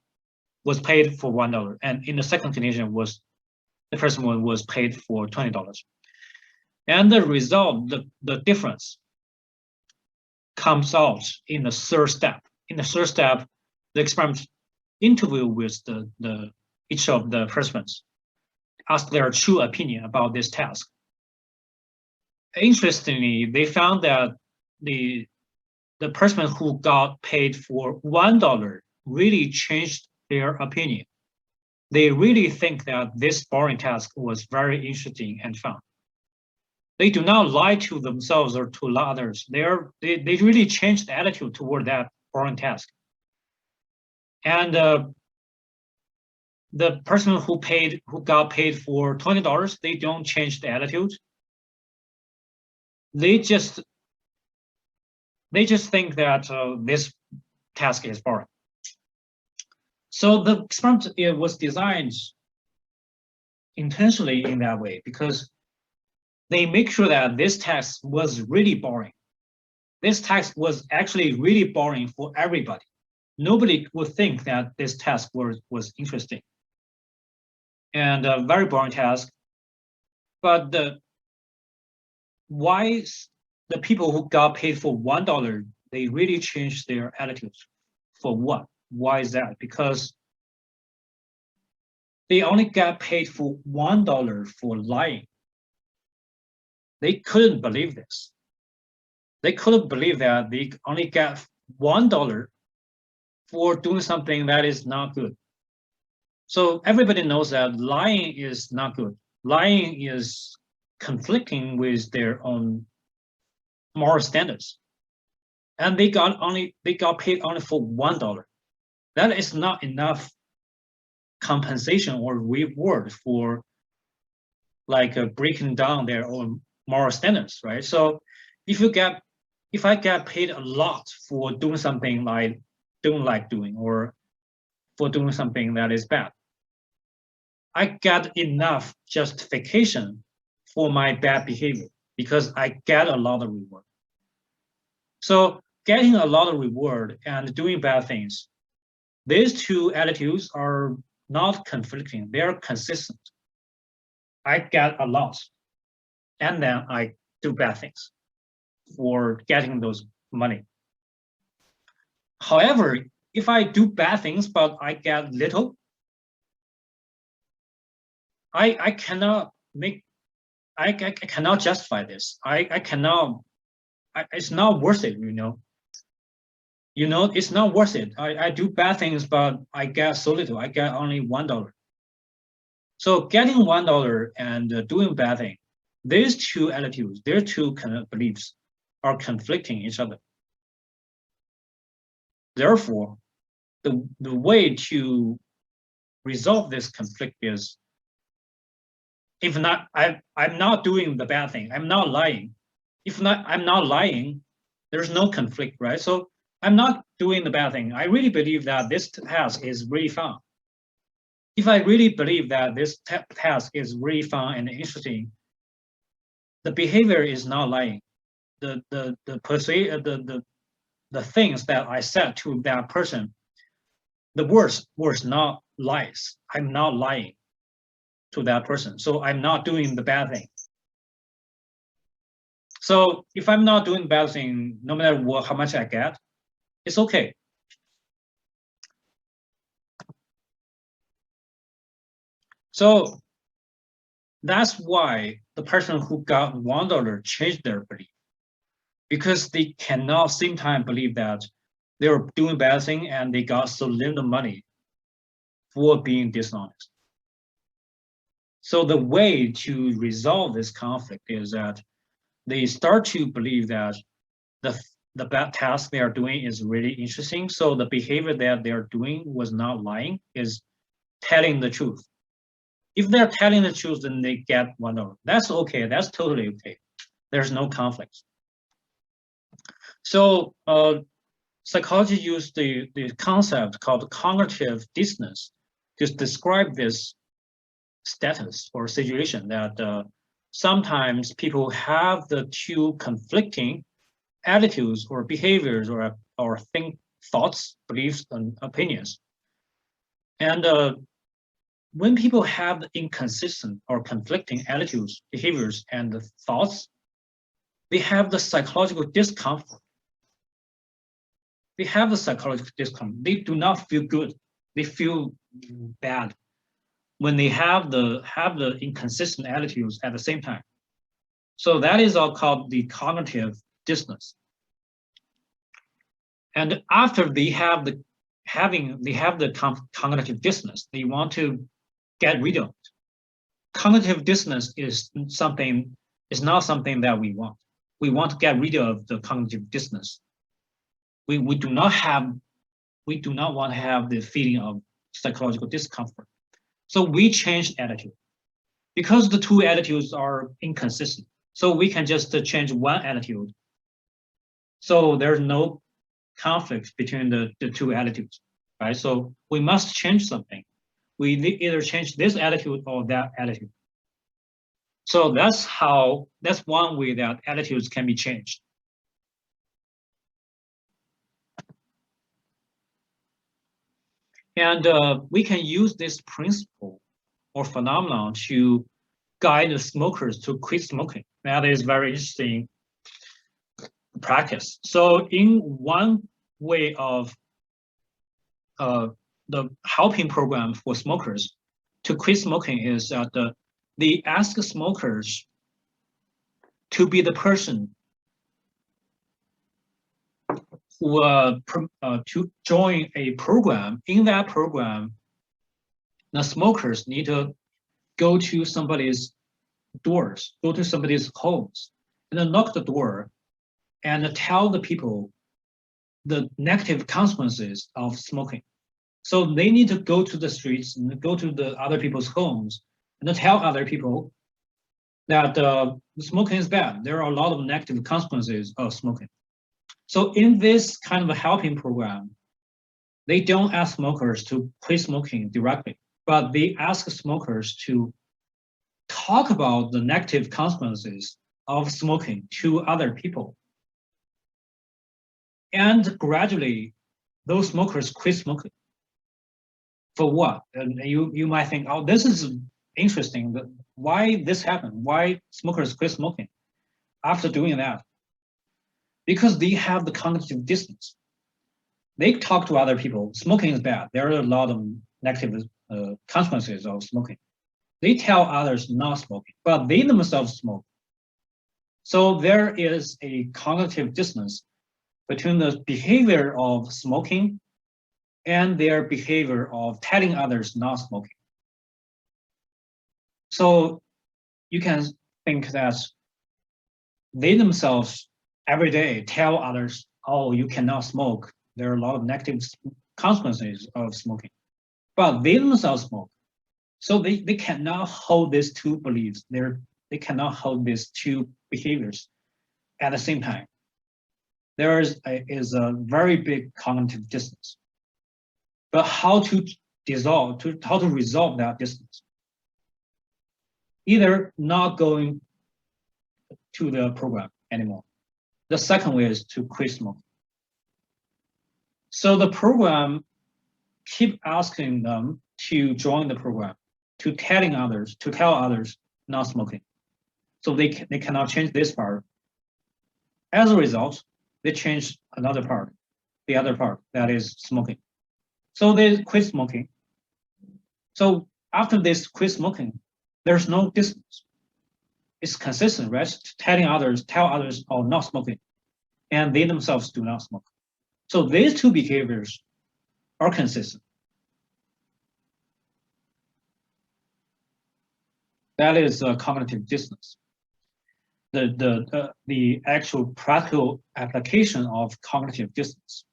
was paid for $1, and in the second condition the person was paid for $20. And the result, the difference comes out in the third step. In the third step, the experiment interview with each of the participants, ask their true opinion about this task. Interestingly, they found that the participant who got paid for $1 really changed their opinion. They really think that this boring task was very interesting and fun. They do not lie to themselves or to others. They really changed the attitude toward that boring task. And the person who got paid for $20, they don't change the attitude. They just think that this task is boring. So the experiment was designed intentionally in that way because they make sure that this task was really boring. This task was actually really boring for everybody. Nobody would think that this task was interesting and a very boring task. But why the people who got paid for $1, they really changed their attitudes? For what? Why is that? Because they only got paid for $1 for lying. They couldn't believe this. They couldn't believe that they only got $1 for doing something that is not good. So everybody knows that lying is not good. Lying is conflicting with their own moral standards. And they got paid only for $1. That is not enough compensation or reward for breaking down their own moral standards, right? So if I get paid a lot for doing something I don't like doing or for doing something that is bad, I get enough justification for my bad behavior because I get a lot of reward. So getting a lot of reward and doing bad things, these two attitudes are not conflicting, they're consistent. I get a lot, and then I do bad things for getting those money. However, if I do bad things, but I get little, I cannot make, I cannot justify this. I cannot, it's not worth it, you know. It's not worth it. I do bad things, but I get so little. I get only $1. So getting $1 and doing bad thing, these two attitudes, their two kind of beliefs are conflicting each other. Therefore, the way to resolve this conflict is, if not, I'm not doing the bad thing. I'm not lying. If not, I'm not lying. There's no conflict, right? So I'm not doing the bad thing. I really believe that this task is really fun. If I really believe that this task is really fun and interesting, the behavior is not lying. The things that I said to that person, the words was not lies. I'm not lying to that person. So I'm not doing the bad thing. So if I'm not doing the bad thing, no matter what, how much I get, it's okay. So that's why the person who got $1 changed their belief, because they cannot same time believe that they were doing bad thing and they got so little money for being dishonest. So the way to resolve this conflict is that they start to believe that the bad task they are doing is really interesting. So the behavior that they are doing was not lying, is telling the truth. If they're telling the truth, then they get $1. That's okay. That's totally okay. There's no conflict. So psychology used the concept called cognitive dissonance to describe this status or situation that sometimes people have the two conflicting attitudes or behaviors or thoughts, beliefs, and opinions. And when people have inconsistent or conflicting attitudes, behaviors, and thoughts, they have the psychological discomfort. They have the psychological discomfort. They do not feel good. They feel bad when they have the inconsistent attitudes at the same time. So that is all called the cognitive dissonance. And after they have the cognitive dissonance, they want to get rid of it. Cognitive dissonance is not something that we want. We want to get rid of the cognitive dissonance. We do not want to have the feeling of psychological discomfort. So we change attitude. Because the two attitudes are inconsistent, so we can just change one attitude. So there's no conflict between the two attitudes, right? So we must change something. We either change this attitude or that attitude. So that's one way that attitudes can be changed. And we can use this principle or phenomenon to guide the smokers to quit smoking. That is very interesting practice. So in one way of the helping program for smokers to quit smoking is that they ask smokers to be the person who to join a program. In that program, the smokers need to go to somebody's doors, go to somebody's homes, and then knock the door and tell the people the negative consequences of smoking. So they need to go to the streets and go to the other people's homes and tell other people that smoking is bad. There are a lot of negative consequences of smoking. So in this kind of a helping program, they don't ask smokers to quit smoking directly, but they ask smokers to talk about the negative consequences of smoking to other people. And gradually, those smokers quit smoking. For what? And you might think, oh, this is interesting. But why this happened? Why smokers quit smoking after doing that? Because they have the cognitive dissonance. They talk to other people. Smoking is bad. There are a lot of negative consequences of smoking. They tell others not smoking, but they themselves smoke. So there is a cognitive dissonance between the behavior of smoking and their behavior of telling others not smoking. So you can think that they themselves every day tell others, oh, you cannot smoke. There are a lot of negative consequences of smoking, but they themselves smoke. So they cannot hold these two beliefs. They cannot hold these two behaviors at the same time. There is a very big cognitive dissonance. But how to resolve that distance? Either not going to the program anymore. The second way is to quit smoking. So the program keep asking them to join the program, to tell others not smoking. So they cannot change this part. As a result, they change another part, the other part, that is smoking. So they quit smoking. So after this quit smoking, there's no distance. It's consistent, right? Tell others, oh, not smoking, and they themselves do not smoke. So these two behaviors are consistent. That is a cognitive dissonance. The actual practical application of cognitive dissonance.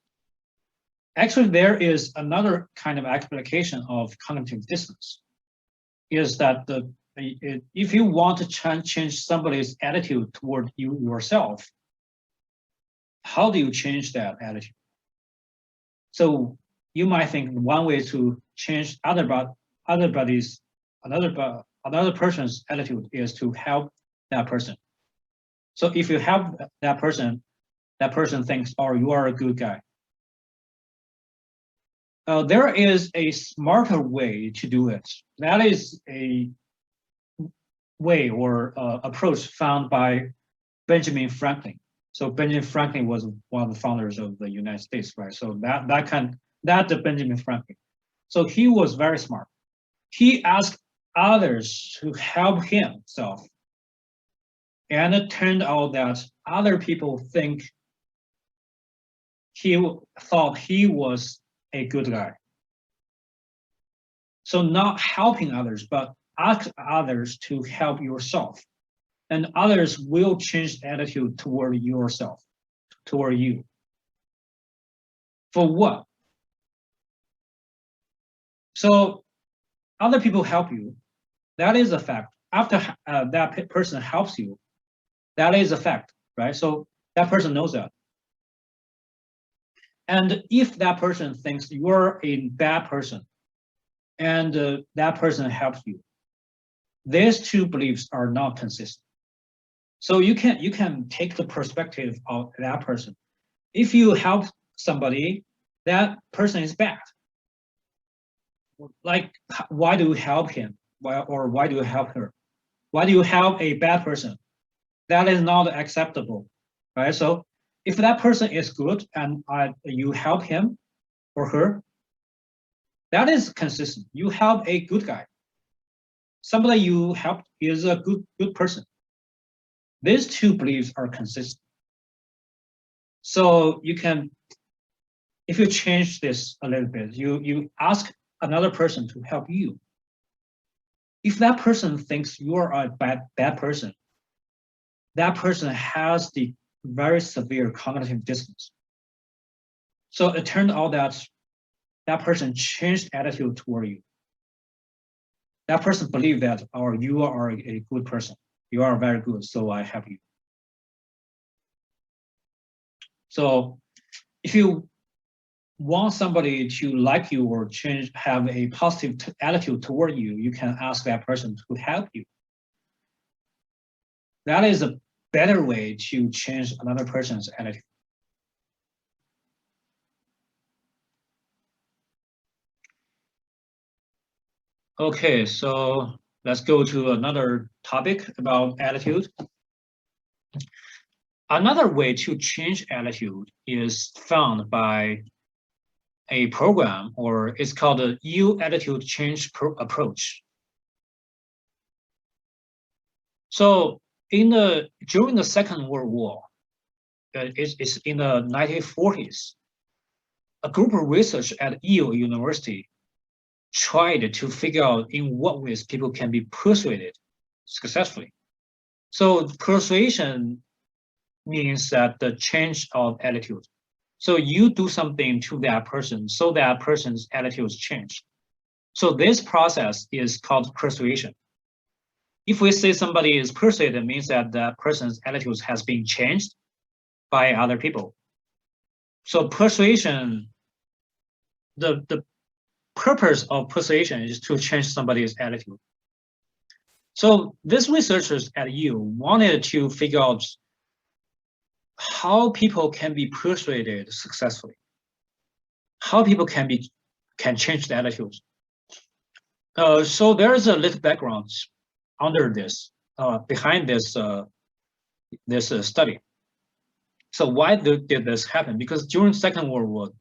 Actually, there is another kind of application of cognitive dissonance, is that if you want to change somebody's attitude toward you yourself, how do you change that attitude? So you might think one way to change another person's attitude is to help that person. So if you help that person thinks, oh, you are a good guy. There is a smarter way to do it. That is a way or approach found by Benjamin Franklin. So Benjamin Franklin was one of the founders of the United States, right? So that's Benjamin Franklin. So he was very smart. He asked others to help himself, and it turned out that other people thought he was a good guy. So not helping others, but ask others to help yourself, and others will change attitude toward yourself, toward you. For what? So other people help you. That is a fact. After that person helps you, that is a fact, right? So that person knows that. And if that person thinks you're a bad person, and that person helps you, these two beliefs are not consistent. So you can take the perspective of that person. If you help somebody, that person is bad. Like, why do you help him? Why do you help her? Why do you help a bad person? That is not acceptable, right? So if that person is good and you help him or her, that is consistent. You help a good guy. Somebody you helped is a good person. These two beliefs are consistent. So you can, if you change this a little bit, you ask another person to help you. If that person thinks you're a bad person, that person has the very severe cognitive dissonance. So it turned out that that person changed attitude toward you. That person believed that, oh, you are a good person. You are very good, so I help you. So if you want somebody to like you or have a positive attitude toward you, you can ask that person to help you. That is a better way to change another person's attitude. Okay, so let's go to another topic about attitude. Another way to change attitude is found by a program, or it's called the U attitude change approach. So during the Second World War, it's in the 1940s, a group of research at Yale University tried to figure out in what ways people can be persuaded successfully. So persuasion means that the change of attitude. So you do something to that person so that person's attitudes change. So this process is called persuasion. If we say somebody is persuaded, it means that that person's attitudes has been changed by other people. So persuasion, the purpose of persuasion is to change somebody's attitude. So these researchers at Yale wanted to figure out how people can be persuaded successfully, how people can change the attitudes. So there is a little background under this, behind this study. So why did this happen? Because during Second World War,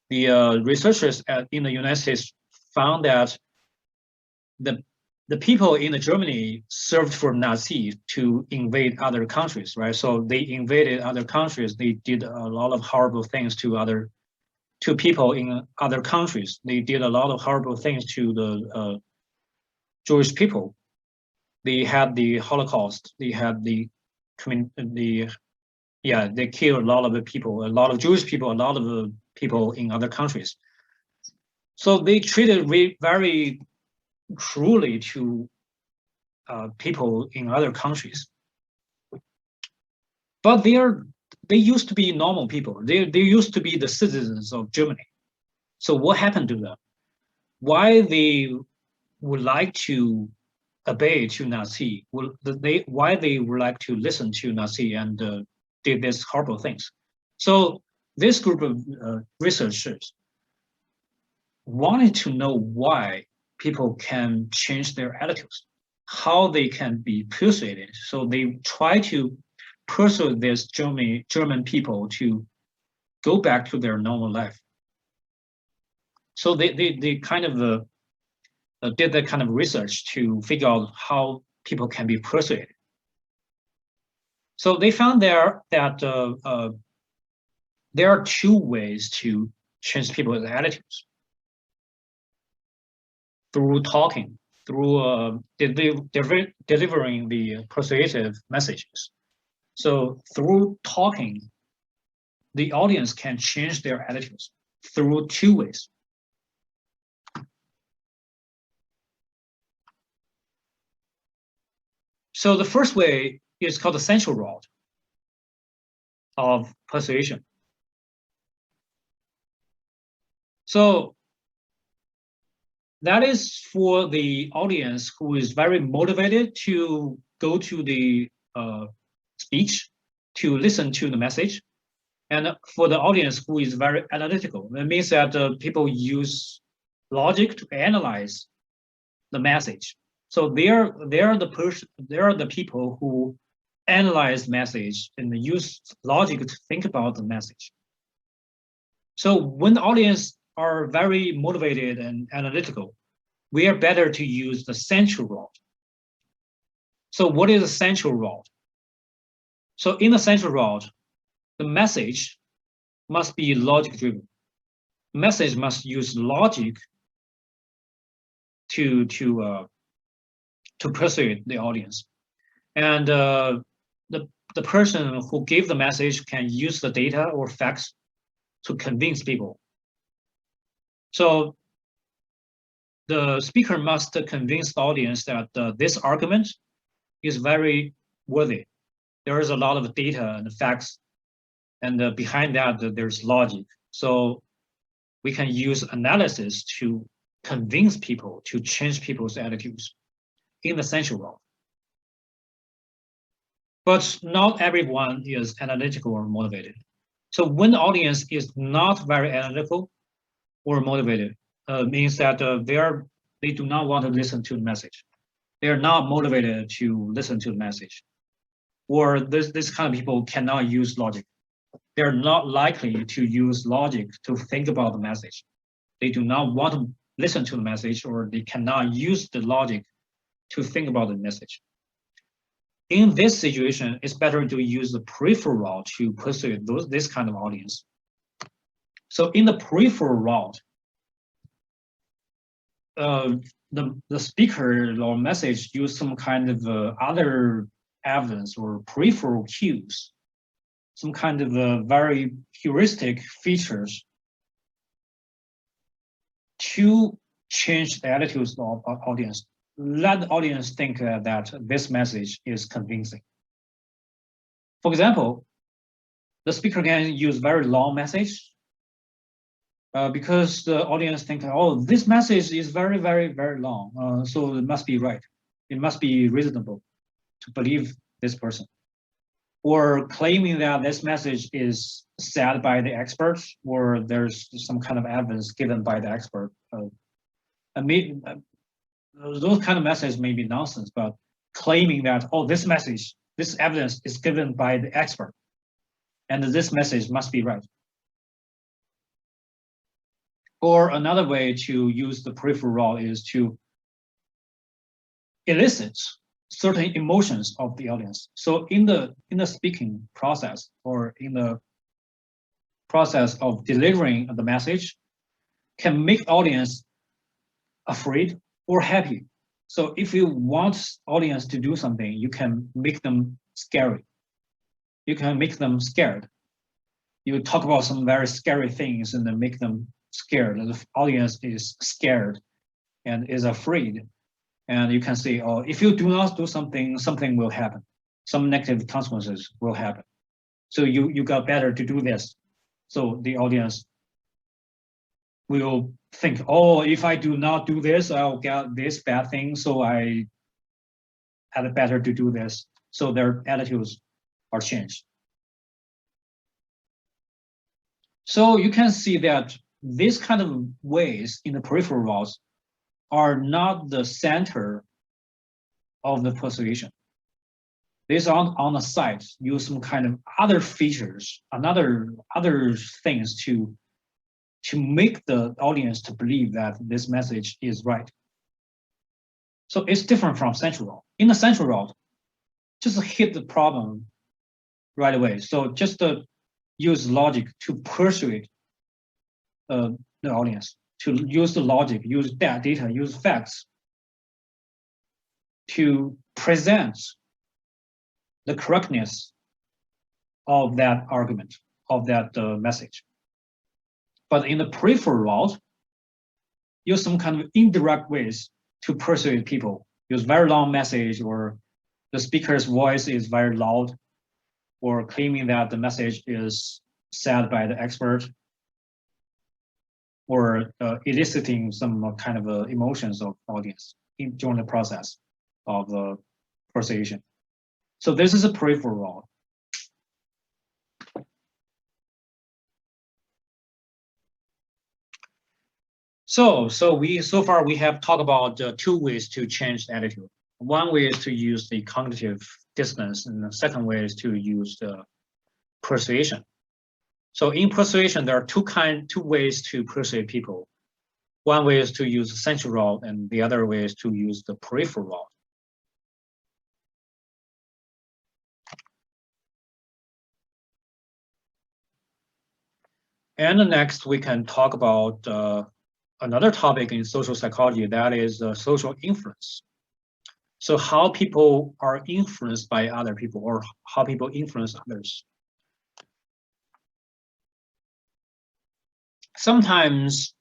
the researchers in the United States found that the people in Germany served for Nazis to invade other countries, right? So they invaded other countries. They did a lot of horrible things to people in other countries. They did a lot of horrible things to the Jewish people. They had the Holocaust. They had they killed a lot of the people, a lot of Jewish people, a lot of the people in other countries. So they treated very cruelly to people in other countries. But they used to be normal people. They used to be the citizens of Germany. So what happened to them? Why they would like to obey to Nazi? Why they would like to listen to Nazi and did these horrible things? So this group of researchers wanted to know why people can change their attitudes, how they can be persuaded. So they try to persuade these German people to go back to their normal life. So they kind of did that kind of research to figure out how people can be persuaded. So they found there that there are two ways to change people's attitudes: through talking, through delivering the persuasive messages. So through talking, the audience can change their attitudes through two ways. So the first way is called the central route of persuasion. So that is for the audience who is very motivated to go to the speech, to listen to the message. And for the audience who is very analytical, that means that people use logic to analyze the message. So they are the people who analyze message and use logic to think about the message. So when the audience are very motivated and analytical, we are better to use the central route. So what is the central route? So in the central route, the message must be logic driven. Message must use logic to persuade the audience. And the person who gave the message can use the data or facts to convince people. So the speaker must convince the audience that this argument is very worthy. There is a lot of data and facts, and behind that, there's logic. So we can use analysis to convince people, to change people's attitudes in the central route. But not everyone is analytical or motivated. So when the audience is not very analytical or motivated, means that They do not want to listen to the message. They are not motivated to listen to the message. Or this kind of people cannot use logic. They're not likely to use logic to think about the message. They do not want to listen to the message, or they cannot use the logic to think about the message. In this situation, it's better to use the peripheral route to persuade this kind of audience. So in the peripheral route, the speaker or message use some kind of other evidence or peripheral cues, some kind of very heuristic features to change the attitudes of the audience. Let the audience think that this message is convincing. For example, the speaker can use very long message because the audience think, oh, this message is very, very, very long, so it must be right. It must be reasonable to believe this person. Or claiming that this message is said by the experts, or there's some kind of evidence given by the expert. Those kind of messages may be nonsense, but claiming that, oh, this message, this evidence is given by the expert, and this message must be right. Or another way to use the peripheral route is to elicit certain emotions of the audience. So in the speaking process, or in the process of delivering the message, can make audience afraid or happy. So if you want audience to do something, you can make them scary. You can make them scared. You talk about some very scary things and then make them scared. The audience is scared and is afraid. And you can say, oh, if you do not do something, something will happen. Some negative consequences will happen. So you got better to do this. So the audience will think, oh, if I do not do this, I'll get this bad thing. So I had better to do this. So their attitudes are changed. So you can see that these kind of ways in the peripheral routes are not the center of the persuasion. These on the side use some kind of other features, other things to make the audience to believe that this message is right. So it's different from central route. In the central route, just hit the problem right away. So just use logic to persuade the audience, to use the logic, use data, use facts to present the correctness of that argument, of that message. But in the peripheral route, use some kind of indirect ways to persuade people. Use very long message, or the speaker's voice is very loud, or claiming that the message is said by the expert, or eliciting some kind of emotions of audience during the process of the persuasion. So this is a peripheral route. So far we have talked about two ways to change the attitude. One way is to use the cognitive dissonance, and the second way is to use the persuasion. So in persuasion, there are two ways to persuade people. One way is to use the central route, and the other way is to use the peripheral route. And next, we can talk about another topic in social psychology, that is social influence. So how people are influenced by other people, or how people influence others. Sometimes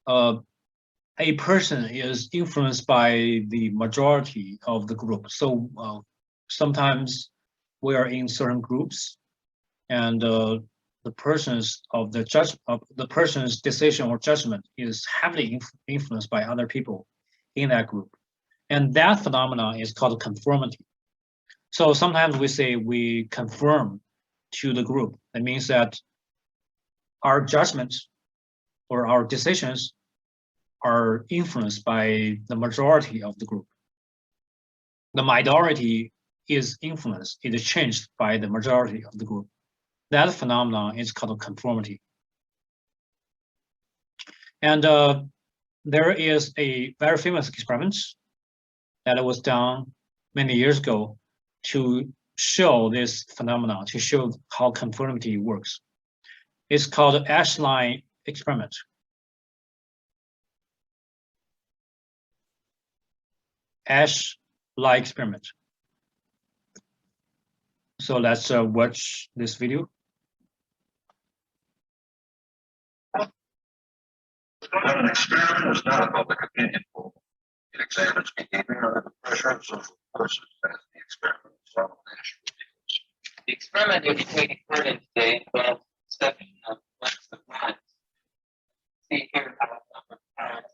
a person is influenced by the majority of the group. So sometimes we are in certain groups, and the person's decision or judgment is heavily influenced by other people in that group. And that phenomenon is called conformity. So sometimes we say we conform to the group. That means that our judgments or our decisions are influenced by the majority of the group. The minority is influenced, is changed by the majority of the group. That phenomenon is called conformity. And there is a very famous experiment that was done many years ago to show this phenomenon, to show how conformity works. It's called the ash line experiment. Ash line experiment. So let's watch this video. An experiment is not a public opinion poll. It examines behavior under the pressure of social forces as the experiment itself reveals. The experiment is taking part in today involves seven lengths of lines. See here how a number of times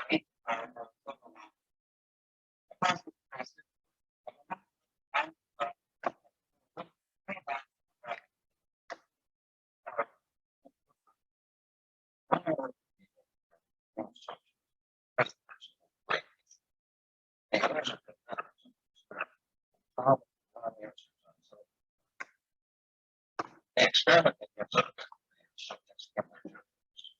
on each side of the line. Across the person, The experiment begins up subjects from their judgments.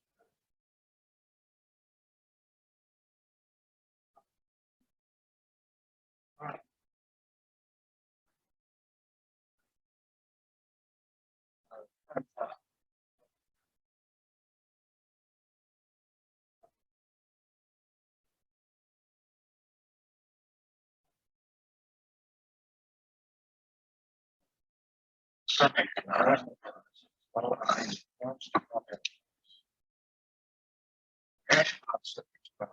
Subject can arise in all eyes wants to come in. Ash subjects from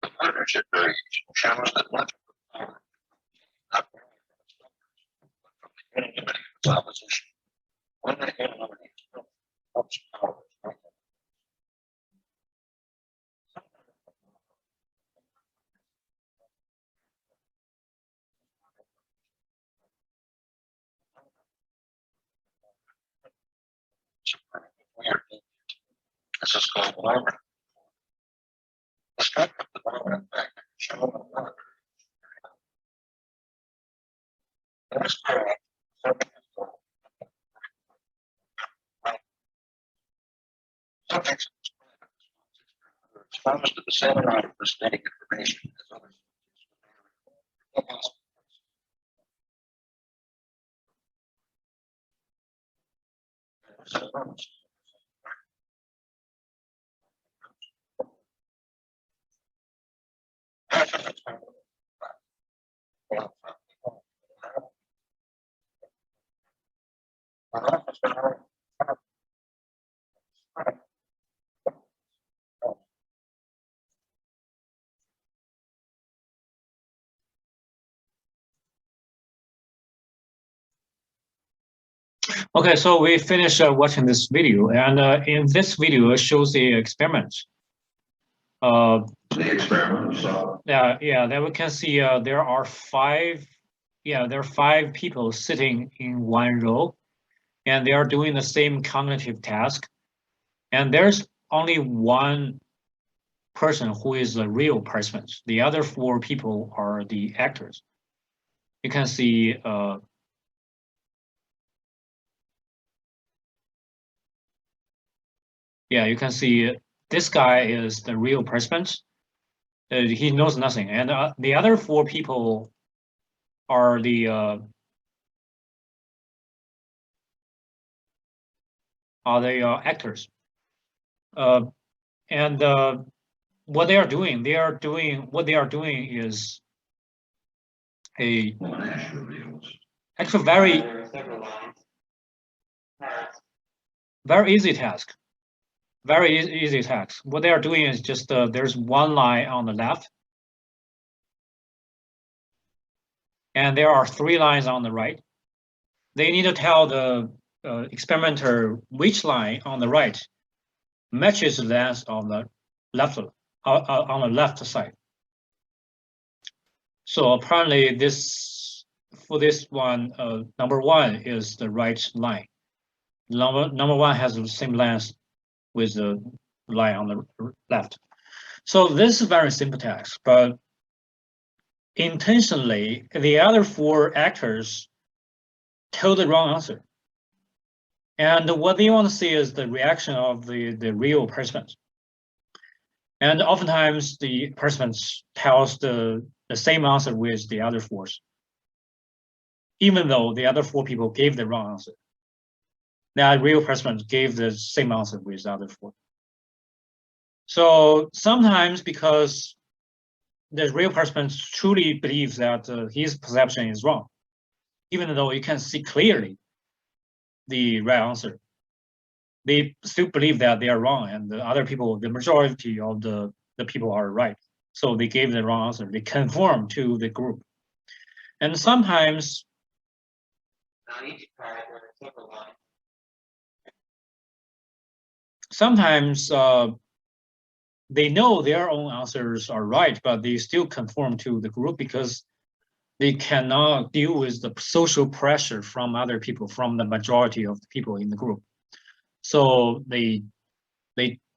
the partnership variation shows that much of the power not only from the unanimity of its opposition, when the unanimity is built, helps power is right. This is called dominant. The strength of the dominant factor is shown on the other. In this period, subjects are exposed to the same amount of prosthetic information as others. Okay, so we finished watching this video, and in this video, it shows the experiment. The experiment, so. Yeah, then we can see there are five people sitting in one row, and they are doing the same cognitive task. And there's only one person who is a real person. The other four people are the actors. You can see you can see this guy is the real person. He knows nothing, and the other four people are the actors. And what they are doing is a actually very easy task. Very easy task. What they are doing is just there's one line on the left, and there are three lines on the right. They need to tell the experimenter which line on the right matches the length on the left side. So apparently for this one, number one is the right line. Number one has the same length with the line on the left. So this is very simple task, but intentionally, the other four actors told the wrong answer. And what they want to see is the reaction of the real participant. And oftentimes the participants tells the same answer with the other four, even though the other four people gave the wrong answer. That real participant gave the same answer with the other four. So sometimes because the real participant truly believes that his perception is wrong, even though you can see clearly the right answer, they still believe that they are wrong, and the other people, the majority of the people are right. So they gave the wrong answer. They conform to the group. And sometimes they know their own answers are right, but they still conform to the group because they cannot deal with the social pressure from other people, from the majority of the people in the group. So they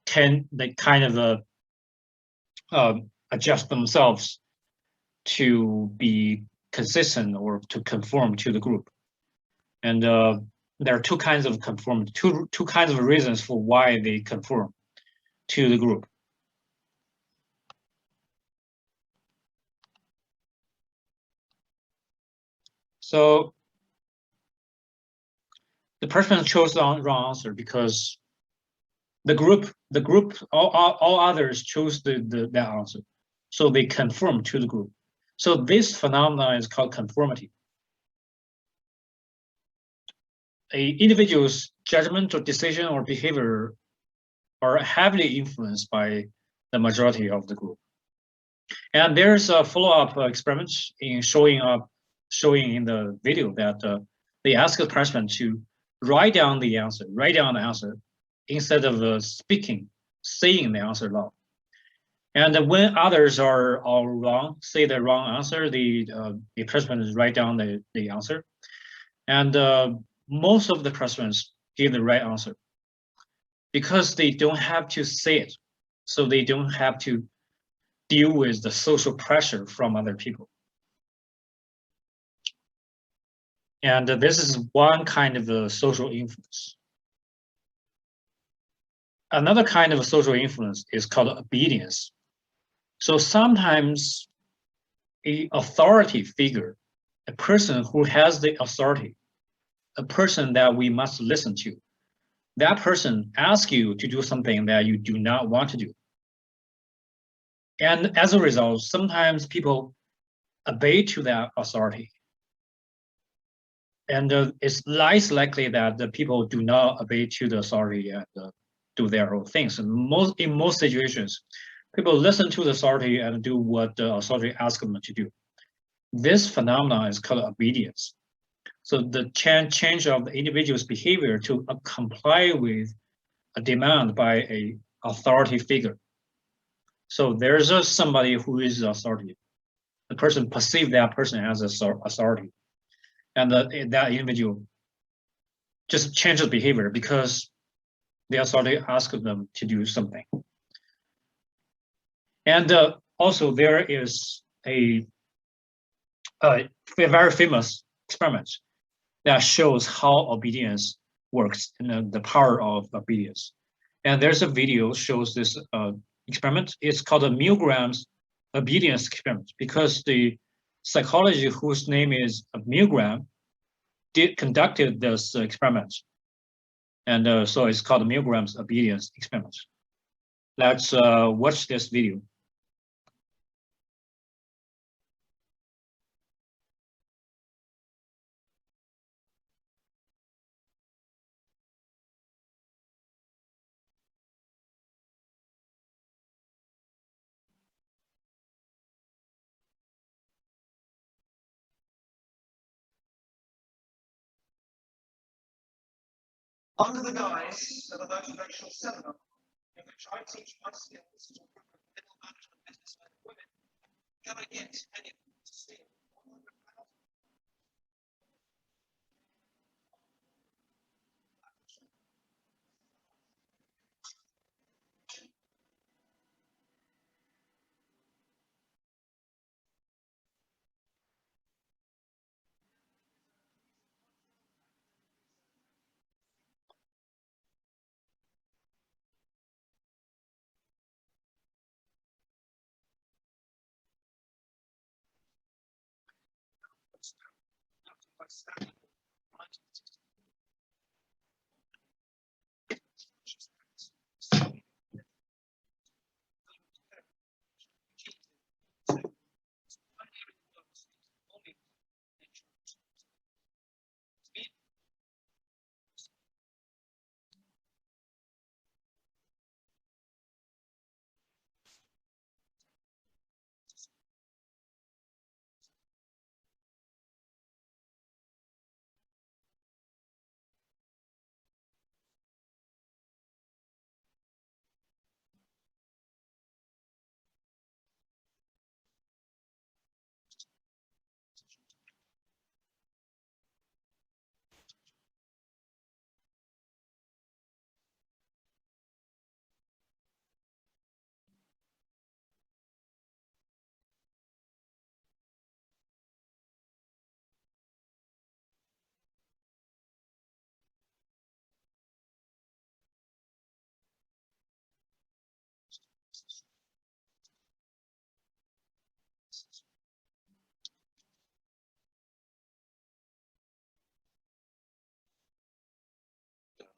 kind of adjust themselves to be consistent or to conform to the group. And there are two kinds of conformity, two kinds of reasons for why they conform to the group. So the person chose the wrong answer because the group, all others chose that answer. So they conform to the group. So this phenomenon is called conformity. An individual's judgment or decision or behavior are heavily influenced by the majority of the group. And there's a follow-up experiment in showing in the video that they ask the participant to write down the answer instead of saying the answer aloud. And when others are all wrong, say the wrong answer, the participants write down the answer. And most of the participants give the right answer because they don't have to say it. So they don't have to deal with the social pressure from other people. And this is one kind of a social influence. Another kind of social influence is called obedience. So sometimes an authority figure, a person who has the authority, a person that we must listen to, that person asks you to do something that you do not want to do. And as a result, sometimes people obey to that authority. And it's less likely that the people do not obey to the authority and do their own things. And in most situations, people listen to the authority and do what the authority asks them to do. This phenomenon is called obedience. So the change of the individual's behavior to comply with a demand by a authority figure. So there's somebody who is authority. The person perceives that person as authority, and that individual just changes behavior because the authority asked them to do something. And also there is a very famous experiment that shows how obedience works and the power of obedience. And there's a video shows this experiment. It's called the Milgram's obedience experiment because the psychologist whose name is Milgram conducted this experiment. And so it's called Milgram's obedience experiment. Let's watch this video. Under the guise of a motivational seminar in which I teach my skills to middle management businessmen and women, can I get anyone to steal £100,000?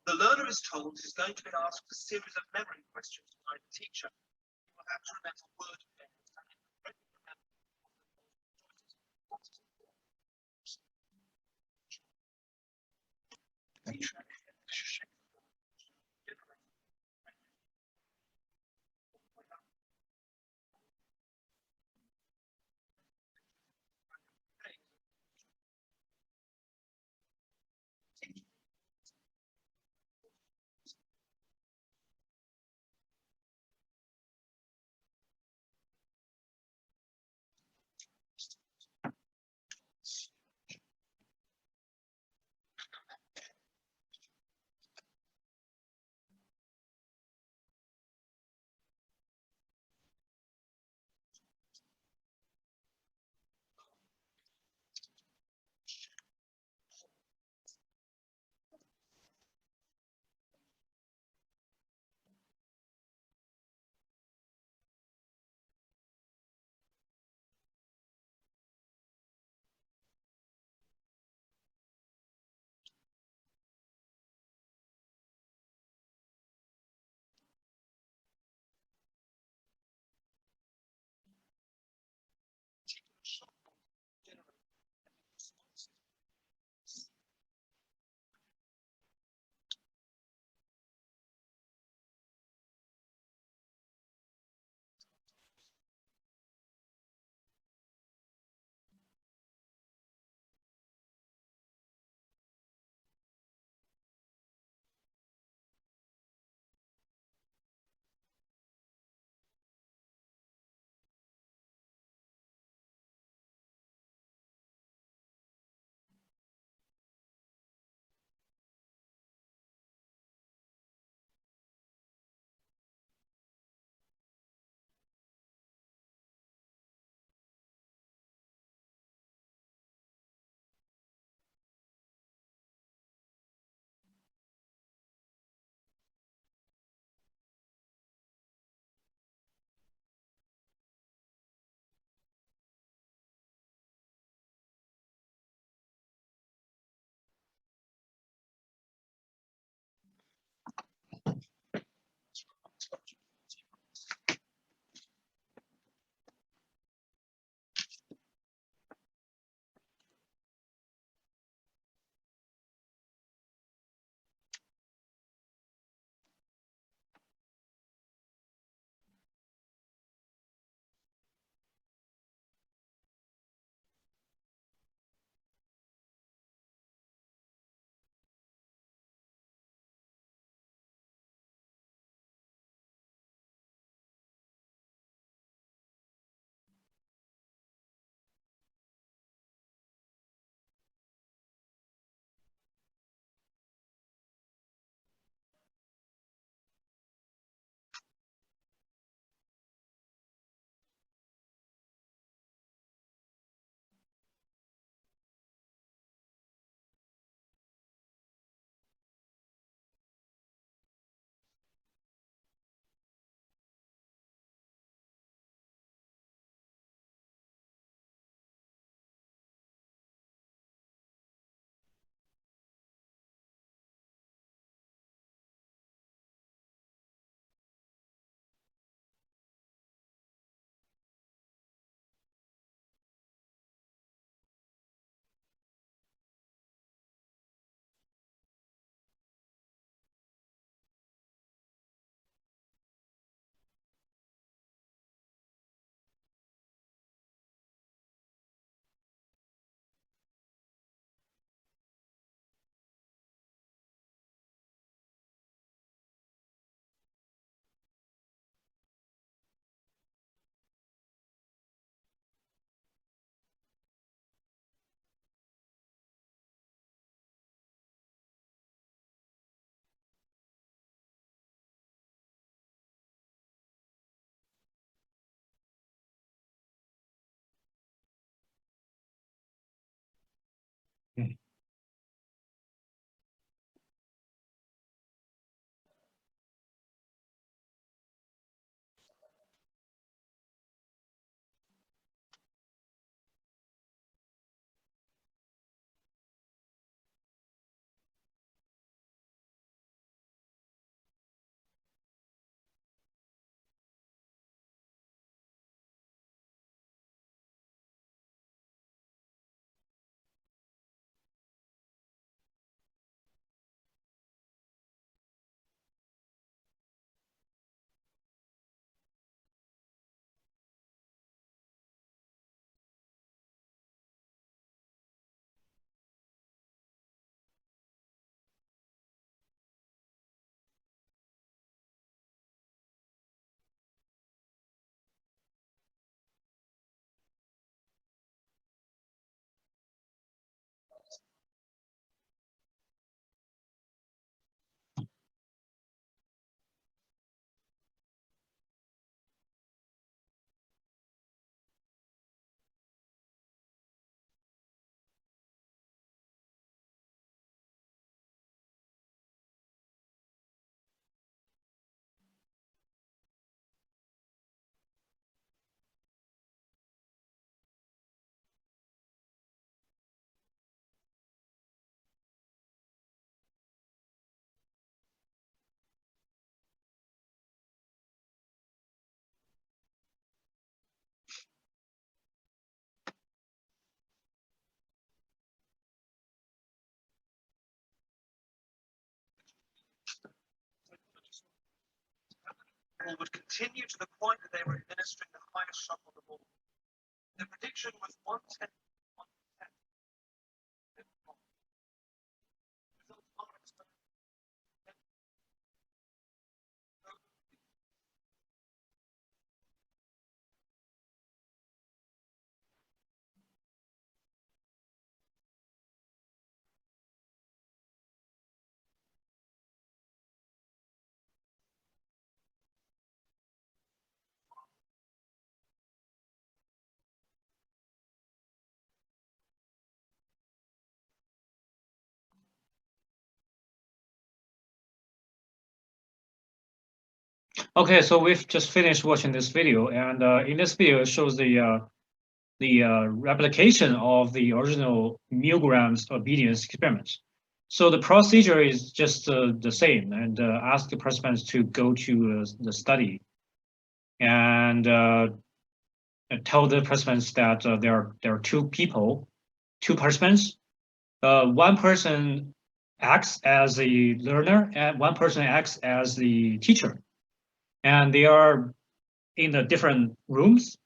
The learner is told he's going to be asked a series of memory questions by the teacher. He will have to remember word pairs and people would continue to the point that they were administering the highest shock on the board. The prediction was 1/10. Okay, so we've just finished watching this video, and in this video, it shows the replication of the original Milgram's obedience experiment. So the procedure is just the same, and ask the participants to go to the study and tell the participants that there are two people, two participants. One person acts as the learner, and one person acts as the teacher, and they are in the different rooms.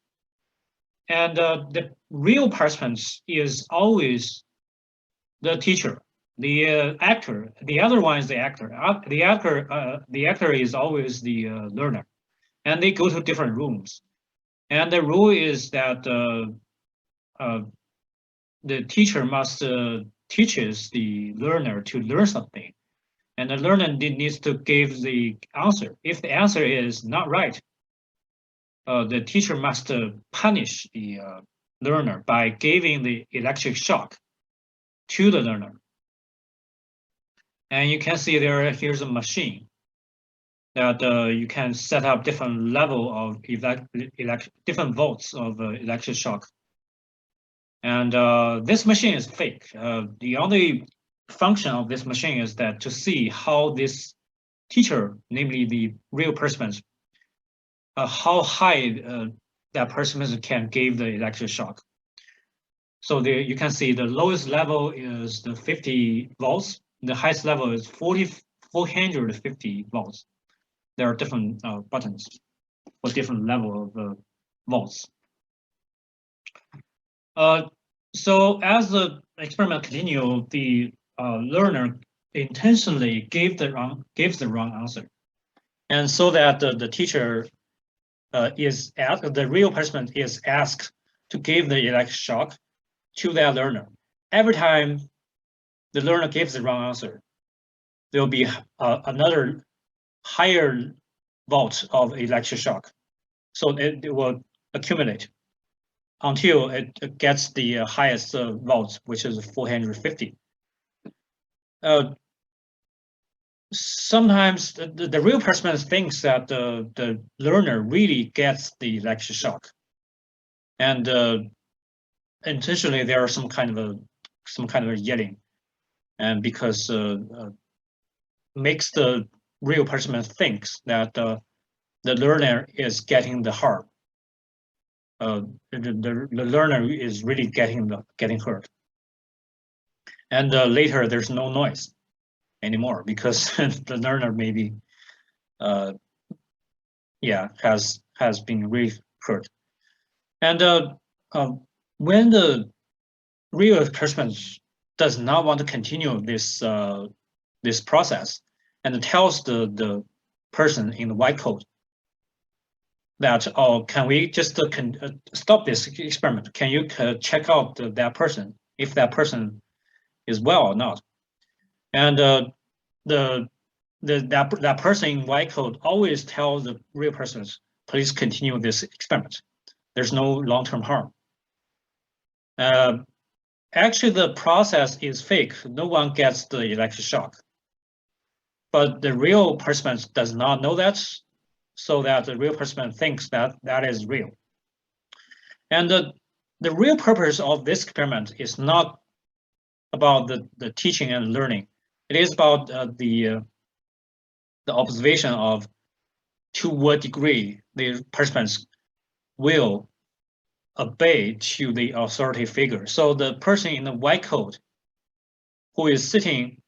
And the real participants is always the teacher, the actor. The other one is the actor. The actor is always the learner, and they go to different rooms. And the rule is that the teacher must teaches the learner to learn something, and the learner needs to give the answer. If the answer is not right, the teacher must punish the learner by giving the electric shock to the learner. And you can see here's a machine that you can set up different level of different volts of electric shock. And this machine is fake. The only function of this machine is that to see how this teacher, namely the real participants, how high that participant can give the electric shock. So there you can see the lowest level is the 50 volts. The highest level is 450 volts. There are different buttons for different level of volts. So as the experiment continues, the learner intentionally gives the wrong answer, and so that the teacher the real participant is asked to give the electric shock to that learner. Every time the learner gives the wrong answer, there will be another higher volt of electric shock. So it will accumulate until it gets the highest volt, which is 450. Sometimes the real participant thinks that the learner really gets the electric shock, and intentionally there are some kind of a yelling, and because makes the real participant thinks that the learner is getting the harm. The learner is really getting hurt, and later there's no noise anymore because the learner maybe has been really hurt. And when the real participant does not want to continue this this process and tells the person in the white coat that, oh, can we just stop this experiment? Can you check out that person, if that person is well or not? And that person in white coat always tells the real persons, please continue this experiment. There's no long-term harm. Actually, the process is fake. No one gets the electric shock. But the real participant does not know that, so that the real participant thinks that that is real. And the real purpose of this experiment is not about the teaching and learning. It is about the observation of to what degree the participants will obey to the authority figure. So the person in the white coat who is sitting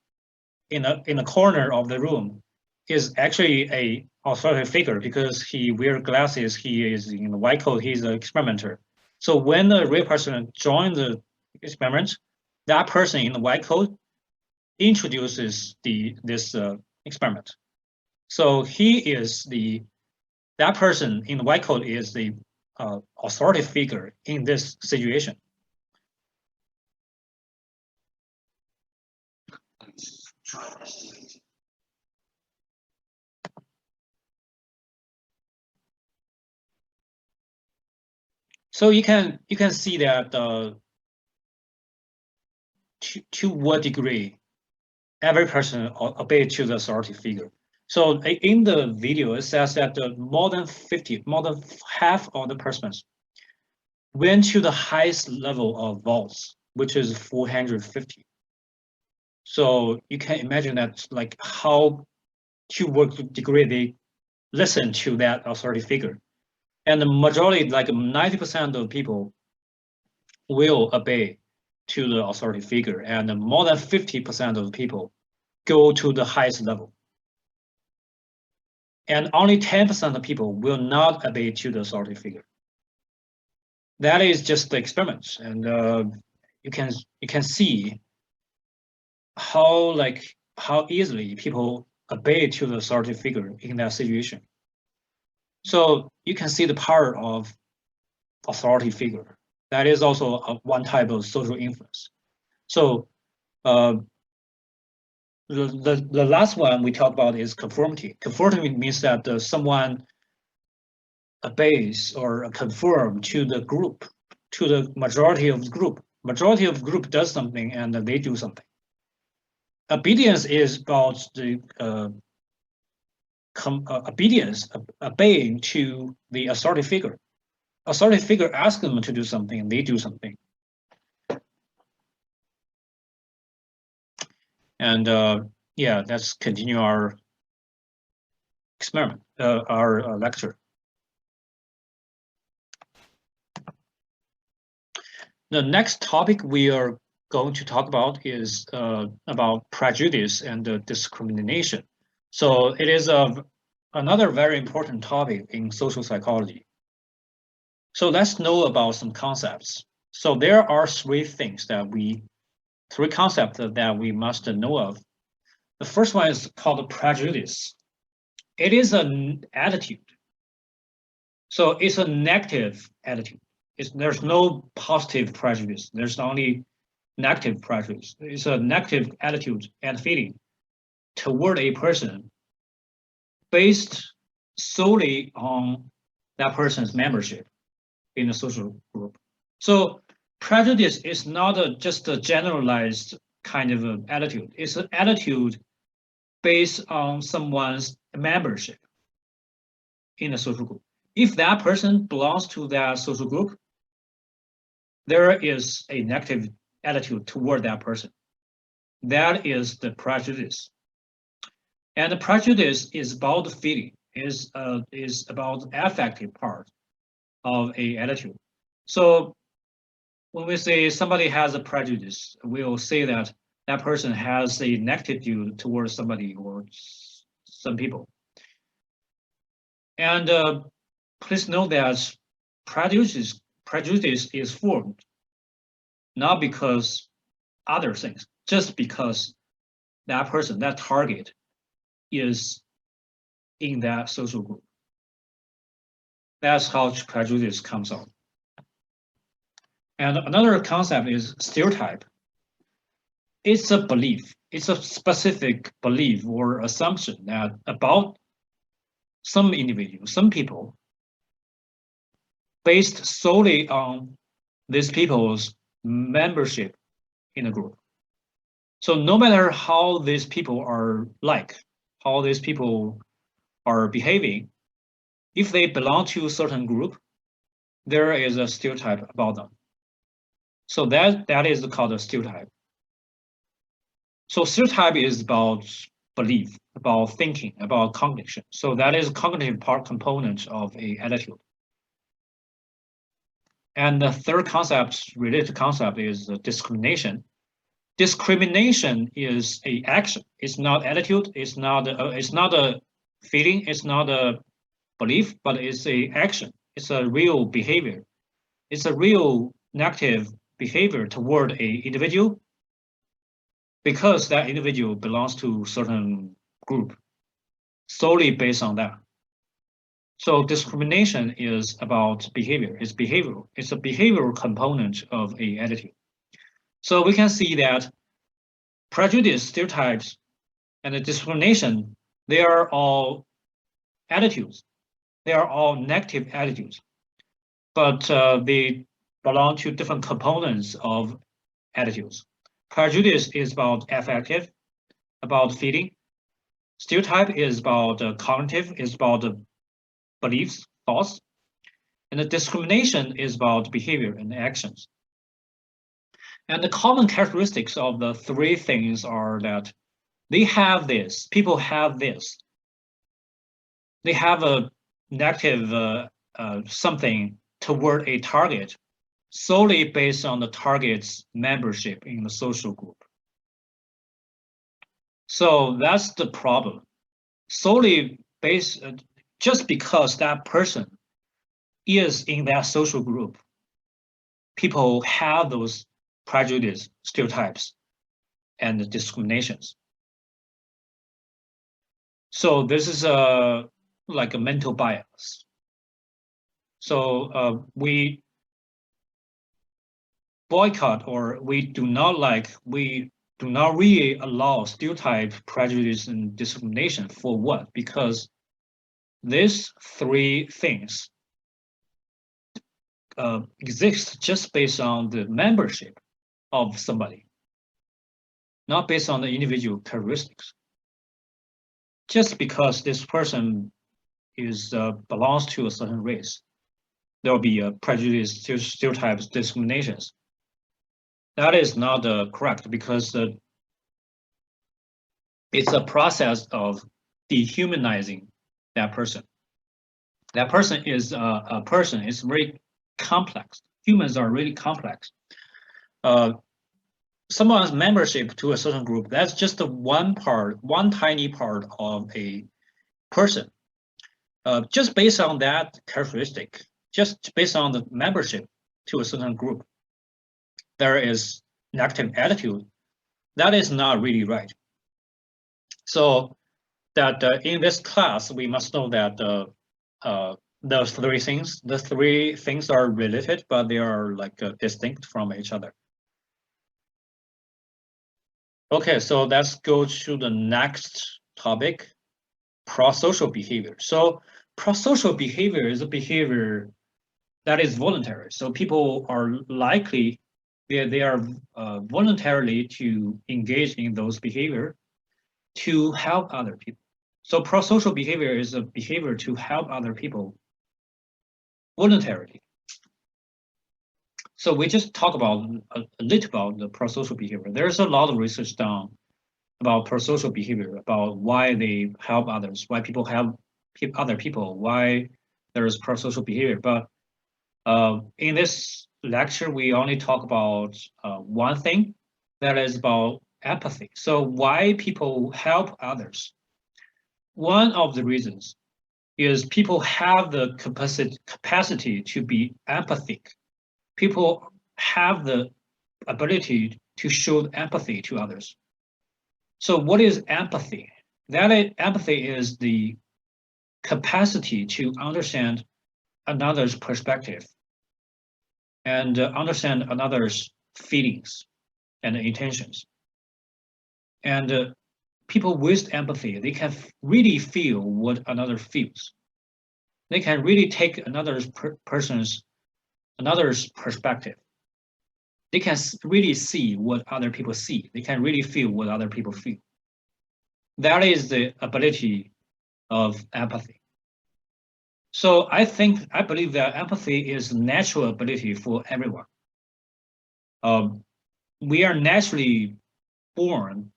in a corner of the room is actually a authoritative figure because he wears glasses, he is in the white coat, he's an experimenter. So when a real person joins the experiment, that person in the white coat introduces this experiment. So that person in the white coat is the authoritative figure in this situation. So you can see that to what degree every person obeys to the authority figure. So in the video, it says that more than half of the persons went to the highest level of vaults, which is 450. So you can imagine that, like, how to what degree they listen to that authority figure. And the majority, like 90% of people, will obey to the authority figure, and more than 50% of people go to the highest level. And only 10% of people will not obey to the authority figure. That is just the experiments, and you can see how easily people obey to the authority figure in that situation. So you can see the power of authority figure. That is also one type of social influence. So the last one we talked about is conformity. Conformity means that someone obeys or conform to the group, to the majority of the group. Majority of the group does something and they do something. Obedience is about the obeying to the authority figure. Authority figure asks them to do something and they do something. And yeah, let's continue our experiment, our lecture. The next topic we are going to talk about is about prejudice and discrimination. So it is another very important topic in social psychology. So let's know about some concepts. So there are three concepts that we must know of. The first one is called prejudice. It is an attitude. So it's a negative attitude. There's no positive prejudice. There's only negative prejudice. It's a negative attitude and feeling toward a person based solely on that person's membership in a social group. So prejudice is not just a generalized kind of an attitude. It's an attitude based on someone's membership in a social group. If that person belongs to that social group, there is a negative attitude toward that person. That is the prejudice. And the prejudice is about the feeling, is about the affective part of a attitude. So when we say somebody has a prejudice, we'll say that that person has a negative view towards somebody or some people. And please note that prejudice is formed not because other things, just because that person, that target, is in that social group. That's how prejudice comes out. And another concept is stereotype. It's a belief. It's a specific belief or assumption that about some individual, some people, based solely on these people's membership in a group. So no matter how these people are like, how these people are behaving, if they belong to a certain group, there is a stereotype about them. So that is called a stereotype. So stereotype is about belief, about thinking, about cognition. So that is a cognitive part component of a attitude. And the third concept, related concept, is discrimination. Discrimination is a action. It's not attitude. It's not a feeling. It's not a belief, but it's a action. It's a real behavior. It's a real negative behavior toward a individual because that individual belongs to certain group solely based on that. So discrimination is about behavior. It's behavioral. It's a behavioral component of a attitude. So we can see that prejudice, stereotypes, and the discrimination, they are all attitudes. They are all negative attitudes, but they belong to different components of attitudes. Prejudice is about affective, about feeling. Stereotype is about cognitive, is about beliefs, thoughts. And the discrimination is about behavior and actions. And the common characteristics of the three things are that they have this, people have this. They have a negative something toward a target solely based on the target's membership in the social group. So that's the problem. Solely based, just because that person is in that social group, people have those prejudice, stereotypes, and discriminations. So this is like a mental bias. So we boycott, or we do not really allow stereotype, prejudice, and discrimination. For what? Because these three things exist just based on the membership of somebody, not based on the individual characteristics. Just because this person is belongs to a certain race, there will be prejudice, stereotypes, discriminations. That is not correct, because it's a process of dehumanizing that person. That person is a person. It's very complex. Humans are really complex. Someone's membership to a certain group, that's just one tiny part of a person. Just based on that characteristic, just based on the membership to a certain group, there is negative attitude. That is not really right. So that in this class, we must know that those three things are related, but they are like distinct from each other. Okay, so let's go to the next topic, prosocial behavior. So prosocial behavior is a behavior that is voluntary. So people are likely, they are voluntarily to engage in those behavior to help other people. So prosocial behavior is a behavior to help other people voluntarily. So we just talk about a little about the prosocial behavior. There's a lot of research done about prosocial behavior, about why they help others, why people help other people, why there is prosocial behavior. But in this lecture, we only talk about one thing, that is about empathy. So why people help others? One of the reasons is people have the capacity to be empathic. People have the ability to show empathy to others. So what is empathy? Empathy is the capacity to understand another's perspective and understand another's feelings and intentions. And people with empathy, they can really feel what another feels. They can really take another's perspective. They can really see what other people see. They can really feel what other people feel. That is the ability of empathy. So I believe that empathy is a natural ability for everyone. We are naturally born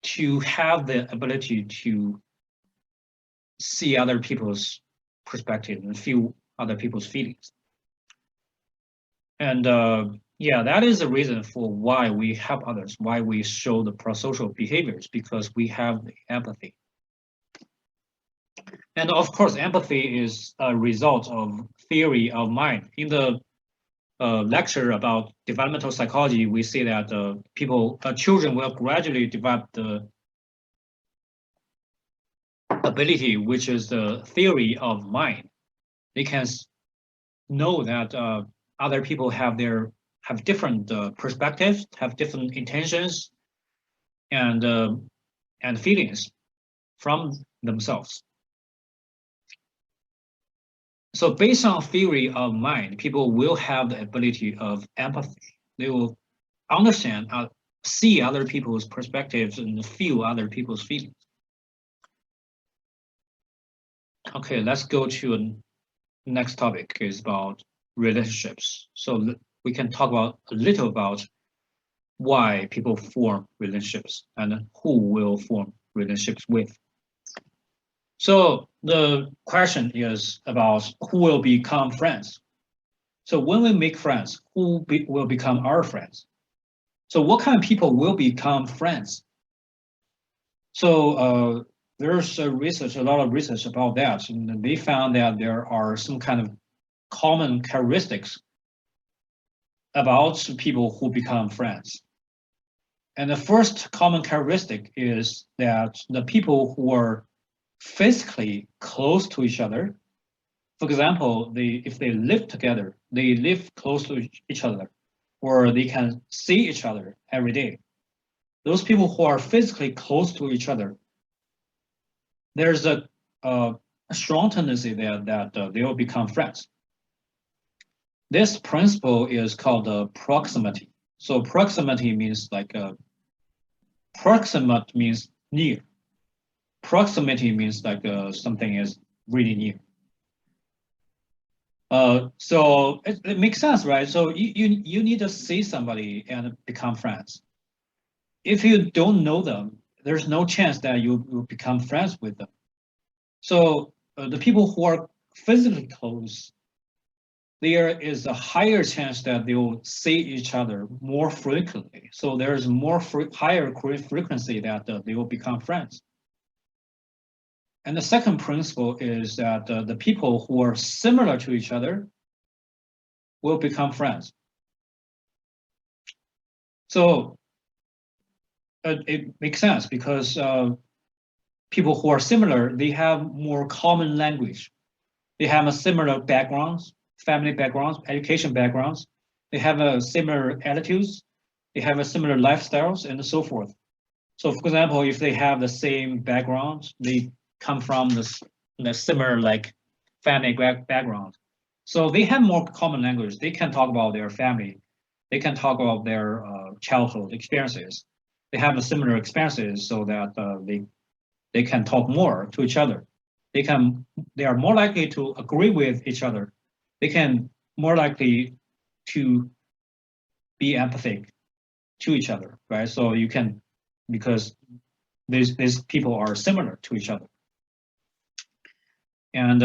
to have the ability to see other people's perspective and feel other people's feelings. And Yeah, that is the reason for why we help others, why we show the prosocial behaviors, because we have the empathy. And of course, empathy is a result of theory of mind. In the lecture about developmental psychology, we see that children will gradually develop the ability, which is the theory of mind. They can know that other people have different perspectives, have different intentions, and feelings from themselves. So based on theory of mind, people will have the ability of empathy. They will understand, see other people's perspectives and feel other people's feelings. Okay, let's go to the next topic is about relationships. So we can talk about a little about why people form relationships and who will form relationships with. So the question is about who will become friends. So when we make friends, who will become our friends? So what kind of people will become friends? So there's a lot of research about that, and they found that there are some kind of common characteristics about people who become friends. And the first common characteristic is that the people who are physically close to each other, for example, if they live together, they live close to each other, or they can see each other every day. Those people who are physically close to each other, there's a strong tendency that they will become friends. This principle is called proximity. So proximity means proximate means near. Proximity means something is really near. So it makes sense, right? So you need to see somebody and become friends. If you don't know them, there's no chance that you will become friends with them. So the people who are physically close, there is a higher chance that they will see each other more frequently. So there's higher frequency that they will become friends. And the second principle is that the people who are similar to each other will become friends. So it makes sense because people who are similar, they have more common language. They have a similar backgrounds, family backgrounds, education backgrounds. They have a similar attitudes. They have a similar lifestyles and so forth. So for example, if they have the same background, they come from the similar family background. So they have more common language. They can talk about their family. They can talk about their childhood experiences. They have a similar experiences so that they can talk more to each other. They are more likely to agree with each other. They can more likely to be empathic to each other, right? So you can, because these people are similar to each other. And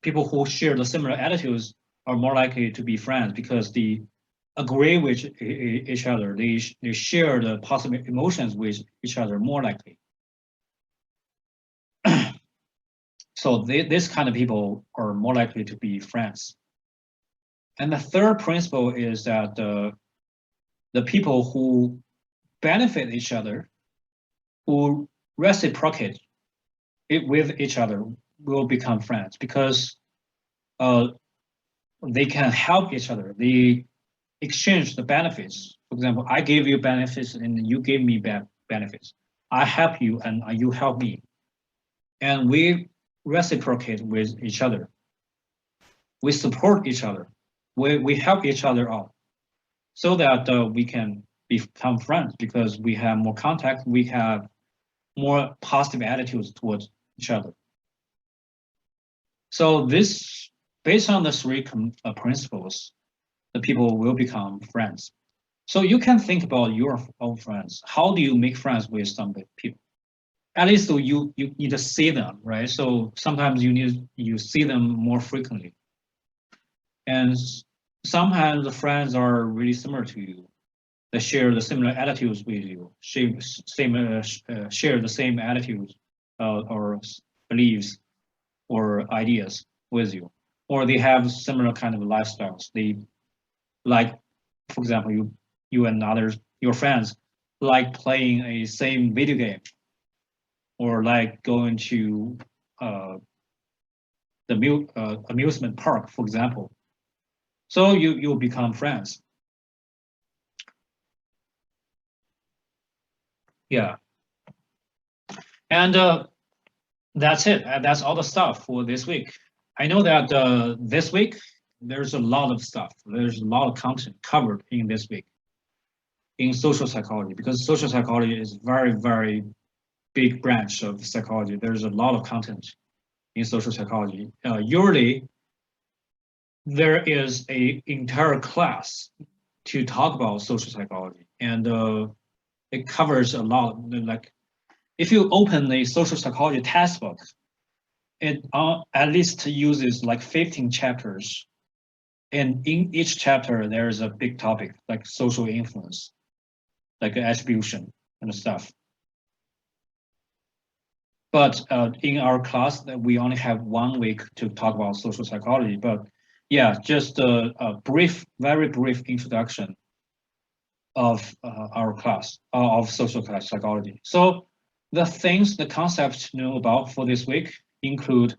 people who share the similar attitudes are more likely to be friends because they agree with each other. They share the positive emotions with each other more likely. So this kind of people are more likely to be friends. And the third principle is that the people who benefit each other, who reciprocate it with each other, will become friends because they can help each other. They exchange the benefits. For example, I give you benefits and you give me benefits. I help you and you help me. And we reciprocate with each other. We support each other. We help each other out so that we can become friends because we have more contact, we have more positive attitudes towards each other. So this, based on the three principles, the people will become friends. So you can think about your own friends. How do you make friends with some people? At least you need to see them, right? So sometimes you see them more frequently. And sometimes the friends are really similar to you. They share the similar attitudes with you, share the same attitudes or beliefs or ideas with you, or they have similar kind of lifestyles. They like, for example, you and others, your friends, like playing a same video game, or like going to the amusement park, for example. So you become friends. Yeah, and that's it. That's all the stuff for this week. I know that this week there's a lot of stuff. There's a lot of content covered in this week in social psychology, because social psychology is very, very big branch of psychology. There's a lot of content in social psychology. Usually, there is a entire class to talk about social psychology, and it covers a lot. Like, if you open a social psychology textbook, it at least uses like 15 chapters, and in each chapter there is a big topic like social influence, like attribution and stuff. But in our class, we only have 1 week to talk about social psychology. But yeah, just a brief, very brief introduction of our class of social psychology. So the things, the concepts to know about for this week include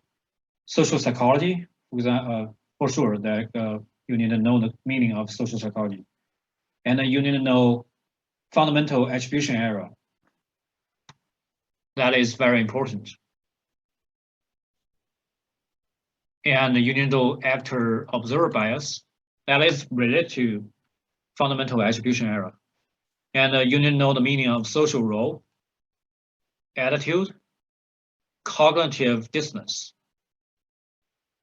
social psychology. For sure, that you need to know the meaning of social psychology, and you need to know fundamental attribution error. That is very important. And you need to know actor-observer bias. That is related to fundamental attribution error. And you need to know the meaning of social role, attitude, cognitive dissonance.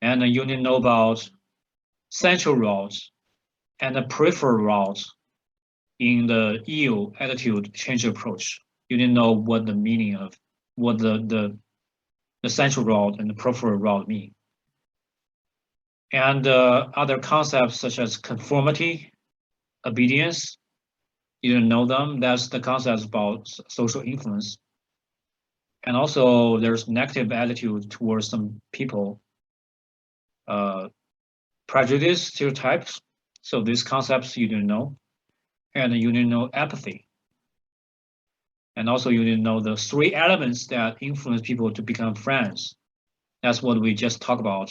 And you need to know about central roles and the peripheral roles in the EO attitude change approach. You need to know what the meaning of what the central role and the peripheral role mean. And other concepts such as conformity, obedience, you don't know them. That's the concepts about social influence. And also there's negative attitude towards some people, prejudice, stereotypes. So these concepts you didn't know. And you didn't know apathy. And also you didn't know the 3 elements that influence people to become friends. That's what we just talked about: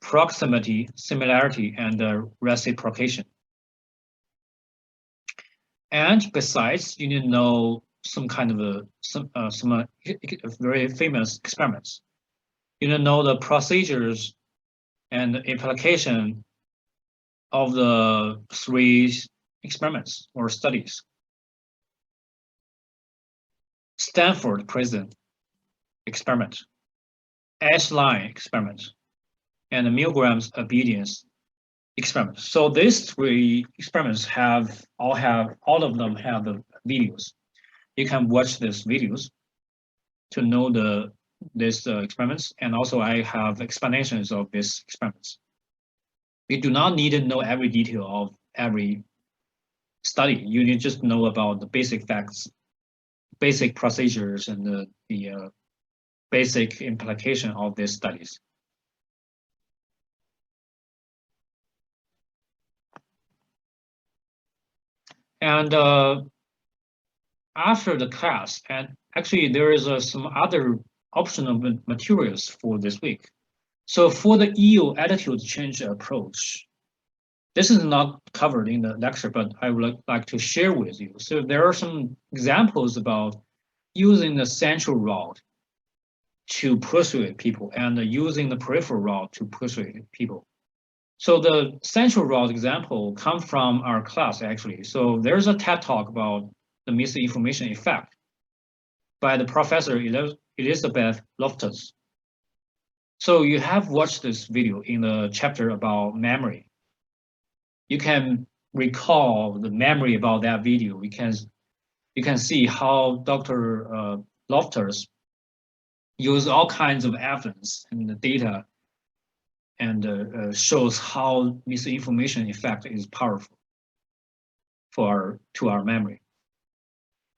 proximity, similarity, and reciprocation. And besides, you need to know some kind of some very famous experiments. You need to know the procedures and the implication of the 3 experiments or studies. Stanford prison experiment, Ashline experiment, and the Milgram's obedience experiment. So these 3 experiments all of them have the videos. You can watch these videos to know these experiments, and also I have explanations of these experiments. You do not need to know every detail of every study. You need to just know about the basic facts, basic procedures, and the basic implication of these studies. And after the class, and actually there is some other optional materials for this week. So for the EO attitude change approach, this is not covered in the lecture, but I would like to share with you. So there are some examples about using the central route to persuade people and using the peripheral route to persuade people. So the central route example comes from our class, actually. So there's a TED talk about the misinformation effect by the professor Elizabeth Loftus. So you have watched this video in the chapter about memory. You can recall the memory about that video. You can see how Dr. Loftus used all kinds of evidence and the data and shows how misinformation effect is powerful to our memory.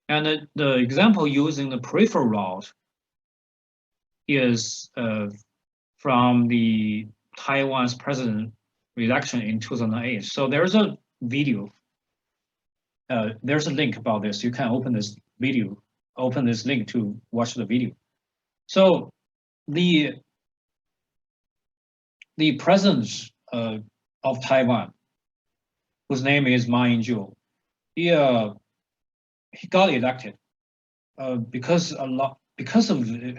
And the example using the peripheral route is from the Taiwan's president election in 2008. So there's a video. There's a link about this. You can open this video, open this link to watch the video. So the president of Taiwan, whose name is Ma Ying-jeou, he got elected because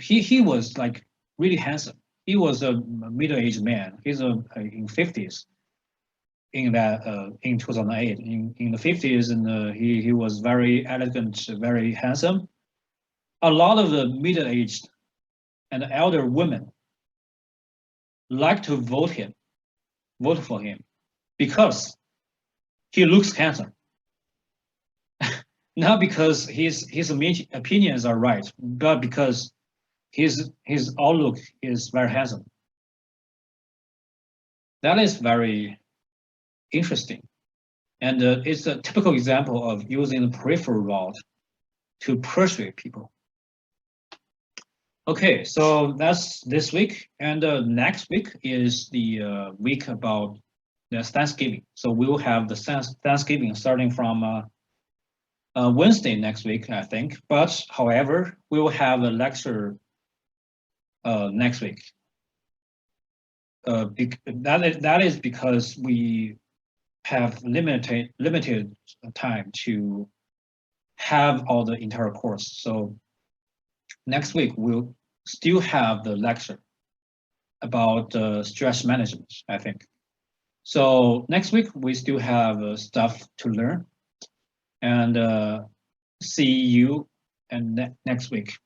he was like really handsome. He was a middle-aged man. He's in 50s in 2008. In the 50s, and he was very elegant, very handsome. A lot of the middle-aged and elder women like to vote for him because he looks handsome. Not because his opinions are right, but because his outlook is very handsome. That is very interesting, and it's a typical example of using the peripheral route to persuade people. Okay, so that's this week, and next week is the week about the Thanksgiving. So we will have the Thanksgiving starting from Wednesday next week, I think. But however, we will have a lecture next week. That is because we have limited time to have all the entire course. So next week we'll still have the lecture about stress management, I think. So next week we still have stuff to learn, and see you and next week.